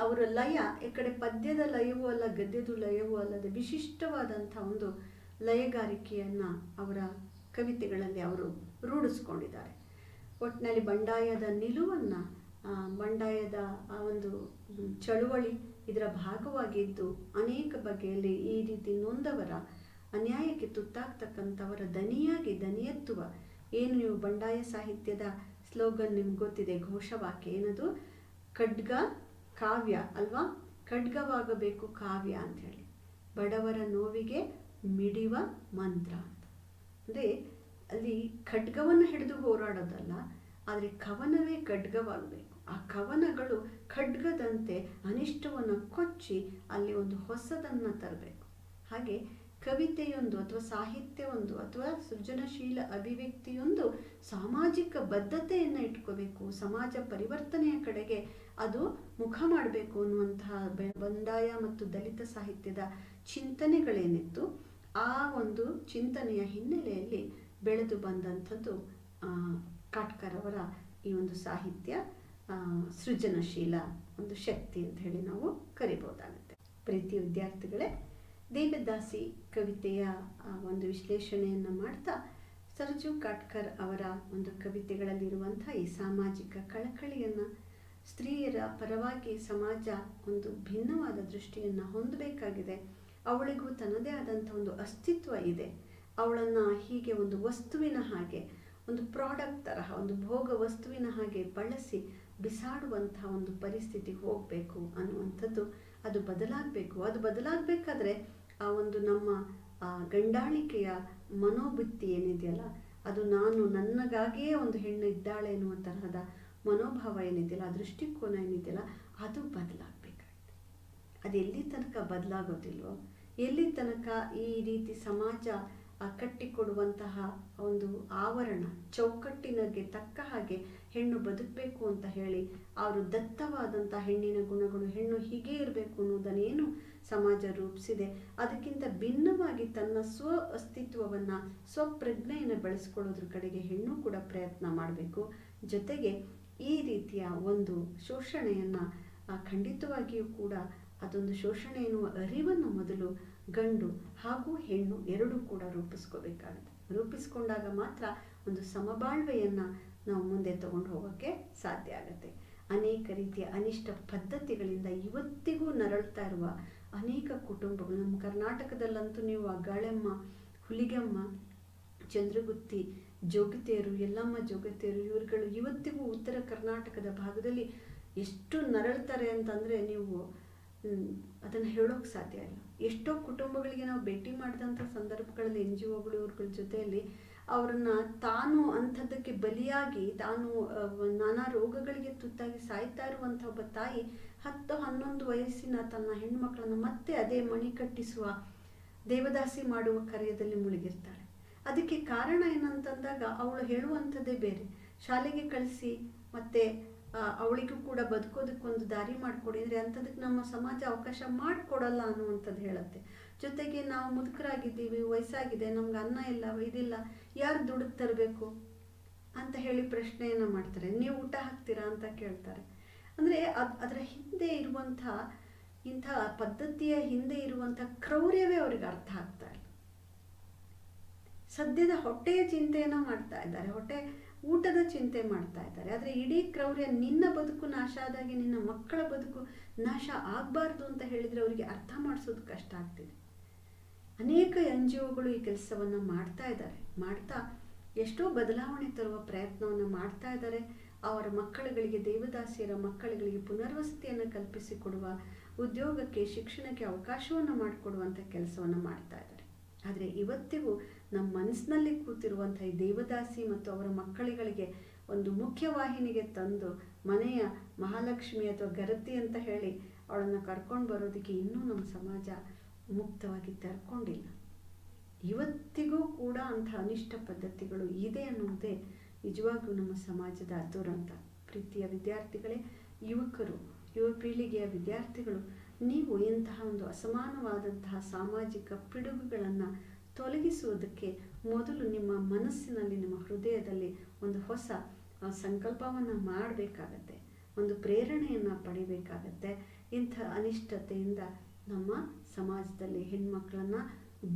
S1: ಅವರ ಲಯ ಈ ಕಡೆ ಪದ್ಯದ ಲಯವೂ ಅಲ್ಲ, ಗದ್ಯದ ಲಯವೂ ಅಲ್ಲದೆ ವಿಶಿಷ್ಟವಾದಂಥ ಒಂದು ಲಯಗಾರಿಕೆಯನ್ನು ಅವರ ಕವಿತೆಗಳಲ್ಲಿ ಅವರು ರೂಢಿಸ್ಕೊಂಡಿದ್ದಾರೆ. ಒಟ್ಟಿನಲ್ಲಿ ಬಂಡಾಯದ ನಿಲುವನ್ನು, ಬಂಡಾಯದ ಆ ಒಂದು ಚಳುವಳಿ ಇದರ ಭಾಗವಾಗಿದ್ದು ಅನೇಕ ಬಗೆಯಲ್ಲಿ ಈ ರೀತಿ ನೊಂದವರ, ಅನ್ಯಾಯಕ್ಕೆ ತುತ್ತಾಗ್ತಕ್ಕಂಥವರ ದನಿಯಾಗಿ ದನಿಯೆತ್ತುವ, ಏನು ನೀವು ಬಂಡಾಯ ಸಾಹಿತ್ಯದ ಸ್ಲೋಗನ್ ನಿಮ್ಗೆ ಗೊತ್ತಿದೆ, ಘೋಷವಾಕ್ಯ ಏನದು? ಖಡ್ಗ ಕಾವ್ಯ ಅಲ್ವಾ, ಖಡ್ಗವಾಗಬೇಕು ಕಾವ್ಯ ಅಂಥೇಳಿ, ಬಡವರ ನೋವಿಗೆ ಮಿಡಿವ ಮಂತ್ರ ಅಂತ. ಅಂದರೆ ಅಲ್ಲಿ ಖಡ್ಗವನ್ನು ಹಿಡಿದು ಹೋರಾಡೋದಲ್ಲ, ಆದರೆ ಕವನವೇ ಖಡ್ಗವಾಗಬೇಕು. ಆ ಕವನಗಳು ಖಡ್ಗದಂತೆ ಅನಿಷ್ಟವನ್ನು ಕೊಚ್ಚಿ ಅಲ್ಲಿ ಒಂದು ಹೊಸದನ್ನು ತರಬೇಕು. ಹಾಗೆ ಕವಿತೆಯೊಂದು ಅಥವಾ ಸಾಹಿತ್ಯವೊಂದು ಅಥವಾ ಸೃಜನಶೀಲ ಅಭಿವ್ಯಕ್ತಿಯೊಂದು ಸಾಮಾಜಿಕ ಬದ್ಧತೆಯನ್ನು ಇಟ್ಕೋಬೇಕು, ಸಮಾಜ ಪರಿವರ್ತನೆಯ ಕಡೆಗೆ ಅದು ಮುಖ ಮಾಡಬೇಕು ಅನ್ನುವಂತಹ ಬಂಡಾಯ ಮತ್ತು ದಲಿತ ಸಾಹಿತ್ಯದ ಚಿಂತನೆಗಳೇನಿತ್ತು, ಆ ಒಂದು ಚಿಂತನೆಯ ಹಿನ್ನೆಲೆಯಲ್ಲಿ ಬೆಳೆದು ಬಂದಂಥದ್ದು ಕಾಟ್ಕರ್ ಅವರ ಈ ಒಂದು ಸಾಹಿತ್ಯ ಸೃಜನಶೀಲ ಒಂದು ಶಕ್ತಿ ಅಂತ ಹೇಳಿ ನಾವು ಕರಿಬಹುದಾಗುತ್ತೆ. ಪ್ರೀತಿ ವಿದ್ಯಾರ್ಥಿಗಳೇ, ದೇವದಾಸಿ ಕವಿತೆಯ ಒಂದು ವಿಶ್ಲೇಷಣೆಯನ್ನು ಮಾಡ್ತಾ ಸರ್ಜು ಕಾಟ್ಕರ್ ಅವರ ಒಂದು ಕವಿತೆಗಳಲ್ಲಿರುವಂಥ ಈ ಸಾಮಾಜಿಕ ಕಳಕಳಿಯನ್ನು, ಸ್ತ್ರೀಯರ ಪರವಾಗಿ ಸಮಾಜ ಒಂದು ಭಿನ್ನವಾದ ದೃಷ್ಟಿಯನ್ನು ಹೊಂದಬೇಕಾಗಿದೆ, ಅವಳಿಗೂ ತನ್ನದೇ ಆದಂಥ ಒಂದು ಅಸ್ತಿತ್ವ ಇದೆ, ಅವಳನ್ನು ಹೀಗೆ ಒಂದು ವಸ್ತುವಿನ ಹಾಗೆ, ಒಂದು ಪ್ರಾಡಕ್ಟ್ ತರಹ, ಒಂದು ಭೋಗ ವಸ್ತುವಿನ ಹಾಗೆ ಬಳಸಿ ಬಿಸಾಡುವಂಥ ಒಂದು ಪರಿಸ್ಥಿತಿ ಹೋಗಬೇಕು ಅನ್ನುವಂಥದ್ದು, ಅದು ಬದಲಾಗಬೇಕು. ಅದು ಬದಲಾಗಬೇಕಾದ್ರೆ ಆ ಒಂದು ನಮ್ಮ ಗಂಡಾಳಿಕೆಯ ಮನೋಬುದ್ಧಿ ಏನಿದೆಯಲ್ಲ, ಅದು ನಾನು ನನಗಾಗಿಯೇ ಒಂದು ಹೆಣ್ಣು ಇದ್ದಾಳೆ ಎನ್ನುವ ತರಹದ ಮನೋಭಾವ ಏನಿದೆಯಲ್ಲ, ಆ ದೃಷ್ಟಿಕೋನ ಏನಿದೆಯಲ್ಲ, ಅದು ಬದಲಾಗಬೇಕಾಗಿದೆ. ಅದು ಎಲ್ಲಿ ತನಕ ಬದಲಾಗೋದಿಲ್ವೋ, ಎಲ್ಲಿ ತನಕ ಈ ರೀತಿ ಸಮಾಜ ಕಟ್ಟಿಕೊಡುವಂತಹ ಒಂದು ಆವರಣ, ಚೌಕಟ್ಟಿನಗೆ ತಕ್ಕ ಹಾಗೆ ಹೆಣ್ಣು ಬದುಕಬೇಕು ಅಂತ ಹೇಳಿ ಅವರು ದತ್ತವಾದಂಥ ಹೆಣ್ಣಿನ ಗುಣಗಳು, ಹೆಣ್ಣು ಹೀಗೆ ಇರಬೇಕು ಅನ್ನೋದನ್ನೇನು ಸಮಾಜ ರೂಪಿಸಿದೆ, ಅದಕ್ಕಿಂತ ಭಿನ್ನವಾಗಿ ತನ್ನ ಸ್ವ ಅಸ್ತಿತ್ವವನ್ನು, ಸ್ವಪ್ರಜ್ಞೆಯನ್ನು ಬೆಳೆಸ್ಕೊಳ್ಳೋದ್ರ ಕಡೆಗೆ ಹೆಣ್ಣು ಕೂಡ ಪ್ರಯತ್ನ ಮಾಡಬೇಕು. ಜೊತೆಗೆ ಈ ರೀತಿಯ ಒಂದು ಶೋಷಣೆಯನ್ನು ಖಂಡಿತವಾಗಿಯೂ ಕೂಡ ಅದೊಂದು ಶೋಷಣೆ ಎನ್ನುವ ಅರಿವನ್ನು ಮೊದಲು ಗಂಡು ಹಾಗೂ ಹೆಣ್ಣು ಎರಡೂ ಕೂಡ ರೂಪಿಸ್ಕೋಬೇಕಾಗುತ್ತೆ. ರೂಪಿಸ್ಕೊಂಡಾಗ ಮಾತ್ರ ಒಂದು ಸಮಬಾಳ್ವೆಯನ್ನು ನಾವು ಮುಂದೆ ತಗೊಂಡು ಹೋಗೋಕ್ಕೆ ಸಾಧ್ಯ ಆಗುತ್ತೆ. ಅನೇಕ ರೀತಿಯ ಅನಿಷ್ಟ ಪದ್ಧತಿಗಳಿಂದ ಇವತ್ತಿಗೂ ನರಳ್ತಾ ಇರುವ ಅನೇಕ ಕುಟುಂಬಗಳು ನಮ್ಮ ಕರ್ನಾಟಕದಲ್ಲಂತೂ ನೀವು ಆ ಗಾಳೆಮ್ಮ, ಹುಲಿಗೆಮ್ಮ, ಚಂದ್ರಗುತ್ತಿ, ಜೋಗಿತಿಯರು, ಯಲ್ಲಮ್ಮ ಜೋಗಿತಿಯರು, ಇವರುಗಳು ಇವತ್ತಿಗೂ ಉತ್ತರ ಕರ್ನಾಟಕದ ಭಾಗದಲ್ಲಿ ಎಷ್ಟು ನರಳ್ತಾರೆ ಅಂತಂದರೆ ನೀವು ಅದನ್ನು ಹೇಳೋಕೆ ಸಾಧ್ಯ ಇಲ್ಲ. ಎಷ್ಟೋ ಕುಟುಂಬಗಳಿಗೆ ನಾವು ಭೇಟಿ ಮಾಡಿದಂಥ ಸಂದರ್ಭಗಳಲ್ಲಿ NGOಗಳು ಇವ್ರಗಳ ಜೊತೆಯಲ್ಲಿ ಅವರನ್ನು ತಾನು ಅಂಥದ್ದಕ್ಕೆ ಬಲಿಯಾಗಿ ತಾನು ನಾನಾ ರೋಗಗಳಿಗೆ ತುತ್ತಾಗಿ ಸಾಯ್ತಾ ಇರುವಂಥ ಒಬ್ಬ ತಾಯಿ 10-11 ವಯಸ್ಸಿನ ತನ್ನ ಹೆಣ್ಣುಮಕ್ಕಳನ್ನು ಮತ್ತೆ ಅದೇ ಮಣಿ ಕಟ್ಟಿಸುವ, ದೇವದಾಸಿ ಮಾಡುವ ಕಾರ್ಯದಲ್ಲಿ ಮುಳುಗಿರ್ತಾಳೆ. ಅದಕ್ಕೆ ಕಾರಣ ಏನಂತಂದಾಗ ಅವಳು ಹೇಳುವಂಥದ್ದೇ ಬೇರೆ. ಶಾಲೆಗೆ ಕಳಿಸಿ ಮತ್ತೆ ಅವಳಿಗೂ ಕೂಡ ಬದುಕೋದಕ್ಕೊಂದು ದಾರಿ ಮಾಡಿಕೊಡಿ ಅಂದರೆ ಅಂಥದಕ್ಕೆ ನಮ್ಮ ಸಮಾಜ ಅವಕಾಶ ಮಾಡಿಕೊಡಲ್ಲ ಅನ್ನುವಂಥದ್ದು ಹೇಳುತ್ತೆ. ಜೊತೆಗೆ ನಾವು ಮುದುಕರಾಗಿದ್ದೀವಿ, ವಯಸ್ಸಾಗಿದೆ, ನಮ್ಗೆ ಅನ್ನ ಇಲ್ಲ, ಇದಿಲ್ಲ, ಯಾರು ದುಡ್ಡು ತರಬೇಕು ಅಂತ ಹೇಳಿ ಪ್ರಶ್ನೆಯನ್ನು ಮಾಡ್ತಾರೆ. ನೀವು ಊಟ ಹಾಕ್ತೀರಾ ಅಂತ ಕೇಳ್ತಾರೆ. ಅಂದರೆ ಅದರ ಹಿಂದೆ ಇರುವಂಥ ಇಂಥ ಪದ್ಧತಿಯ ಹಿಂದೆ ಇರುವಂಥ ಕ್ರೌರ್ಯವೇ ಅವ್ರಿಗೆ ಅರ್ಥ ಆಗ್ತಾ ಇಲ್ಲ. ಸದ್ಯದ ಹೊಟ್ಟೆಯ ಚಿಂತೆಯನ್ನು ಮಾಡ್ತಾ ಇದ್ದಾರೆ, ಊಟದ ಚಿಂತೆ ಮಾಡ್ತಾ ಇದ್ದಾರೆ. ಆದರೆ ಇಡೀ ಕ್ರೌರ್ಯ, ನಿನ್ನ ಬದುಕು ನಾಶ ಆದಾಗೆ ನಿನ್ನ ಮಕ್ಕಳ ಬದುಕು ನಾಶ ಆಗಬಾರ್ದು ಅಂತ ಹೇಳಿದರೆ ಅವರಿಗೆ ಅರ್ಥ ಮಾಡಿಸೋದು ಕಷ್ಟ ಆಗ್ತಿದೆ. ಅನೇಕ NGOಗಳು ಈ ಕೆಲಸವನ್ನು ಮಾಡ್ತಾ ಇದ್ದಾರೆ, ಮಾಡ್ತಾ ಎಷ್ಟೋ ಬದಲಾವಣೆ ತರುವ ಪ್ರಯತ್ನವನ್ನು ಮಾಡ್ತಾ ಇದ್ದಾರೆ. ಅವರ ಮಕ್ಕಳುಗಳಿಗೆ, ದೇವದಾಸಿಯರ ಮಕ್ಕಳುಗಳಿಗೆ ಪುನರ್ವಸತಿಯನ್ನು ಕಲ್ಪಿಸಿಕೊಡುವ, ಉದ್ಯೋಗಕ್ಕೆ, ಶಿಕ್ಷಣಕ್ಕೆ ಅವಕಾಶವನ್ನು ಮಾಡಿಕೊಡುವಂಥ ಕೆಲಸವನ್ನು ಮಾಡ್ತಾ ಇದ್ದಾರೆ. ಆದರೆ ಇವತ್ತಿಗೂ ನಮ್ಮ ಮನಸ್ಸಿನಲ್ಲಿ ಕೂತಿರುವಂಥ ಈ ದೇವದಾಸಿ ಮತ್ತು ಅವರ ಮಕ್ಕಳುಗಳಿಗೆ ಒಂದು ಮುಖ್ಯವಾಹಿನಿಗೆ ತಂದು ಮನೆಯ ಮಹಾಲಕ್ಷ್ಮಿ ಅಥವಾ ಗರತಿ ಅಂತ ಹೇಳಿ ಅವಳನ್ನು ಕರ್ಕೊಂಡು ಬರೋದಕ್ಕೆ ಇನ್ನೂ ನಮ್ಮ ಸಮಾಜ ಮುಕ್ತವಾಗಿ ತೆರ್ಕೊಂಡಿಲ್ಲ. ಇವತ್ತಿಗೂ ಕೂಡ ಅಂಥ ಅನಿಷ್ಟ ಪದ್ಧತಿಗಳು ಇದೆ ಅನ್ನೋದೇ ನಿಜವಾಗ್ಲೂ ನಮ್ಮ ಸಮಾಜದ ದುರಂತ. ಪ್ರೀತಿಯ ವಿದ್ಯಾರ್ಥಿಗಳೇ, ಯುವಕರು, ಯುವ ಪೀಳಿಗೆಯ ವಿದ್ಯಾರ್ಥಿಗಳು, ನೀವು ಇಂತಹ ಒಂದು ಅಸಮಾನವಾದಂತಹ ಸಾಮಾಜಿಕ ಪಿಡುಗುಗಳನ್ನು ತೊಲಗಿಸುವುದಕ್ಕೆ ಮೊದಲು ನಿಮ್ಮ ಮನಸ್ಸಿನಲ್ಲಿ, ನಿಮ್ಮ ಹೃದಯದಲ್ಲಿ ಒಂದು ಹೊಸ ಸಂಕಲ್ಪವನ್ನು ಮಾಡಬೇಕಾಗತ್ತೆ, ಒಂದು ಪ್ರೇರಣೆಯನ್ನು ಪಡಿಬೇಕಾಗತ್ತೆ. ಇಂಥ ಅನಿಷ್ಟತೆಯಿಂದ ನಮ್ಮ ಸಮಾಜದಲ್ಲಿ ಹೆಣ್ಮಕ್ಳನ್ನು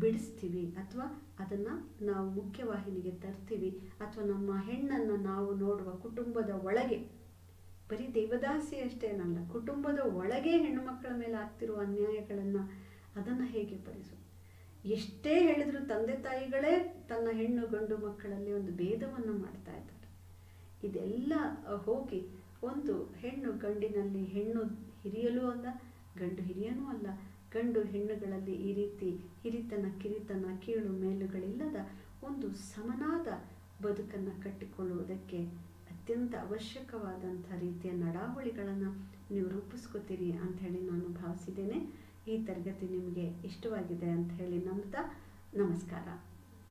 S1: ಬಿಡಿಸ್ತೀವಿ ಅಥವಾ ಅದನ್ನು ನಾವು ಮುಖ್ಯವಾಹಿನಿಗೆ ತರ್ತೀವಿ, ಅಥವಾ ನಮ್ಮ ಹೆಣ್ಣನ್ನು ನಾವು ನೋಡುವ ಕುಟುಂಬದ ಒಳಗೆ, ಬರೀ ದೇವದಾಸಿ ಅಷ್ಟೇನಲ್ಲ, ಕುಟುಂಬದ ಒಳಗೆ ಹೆಣ್ಣುಮಕ್ಕಳ ಮೇಲೆ ಆಗ್ತಿರುವ ಅನ್ಯಾಯಗಳನ್ನು ಅದನ್ನು ಹೇಗೆ ಪರಿಸು. ಎಷ್ಟೇ ಹೇಳಿದ್ರು ತಂದೆ ತಾಯಿಗಳೇ ತನ್ನ ಹೆಣ್ಣು ಗಂಡು ಮಕ್ಕಳಲ್ಲಿ ಒಂದು ಭೇದವನ್ನು ಮಾಡ್ತಾ ಇದ್ದಾರೆ. ಇದೆಲ್ಲ ಹೋಗಿ ಒಂದು ಹೆಣ್ಣು ಗಂಡಿನಲ್ಲಿ, ಹೆಣ್ಣು ಹಿರಿಯಲೂ ಅಲ್ಲ, ಗಂಡು ಹಿರಿಯನೂ ಅಲ್ಲ, ಗಂಡು ಹೆಣ್ಣುಗಳಲ್ಲಿ ಈ ರೀತಿ ಹಿರಿತನ, ಕಿರಿತನ, ಕೀಳು ಮೇಲುಗಳಿಲ್ಲದ ಒಂದು ಸಮನಾದ ಬದುಕನ್ನು ಕಟ್ಟಿಕೊಳ್ಳುವುದಕ್ಕೆ ಅತ್ಯಂತ ಅವಶ್ಯಕವಾದಂಥ ರೀತಿಯ ನಡಾವಳಿಗಳನ್ನು ನೀವು ರೂಪಿಸ್ಕೋತೀರಿ ಅಂಥೇಳಿ ನಾನು ಭಾವಿಸಿದ್ದೇನೆ. ಈ ತರಗತಿ ನಿಮಗೆ ಇಷ್ಟವಾಗಿದೆ ಅಂತ ಹೇಳಿ ನಂಬ್ತಾ ನಮಸ್ಕಾರ.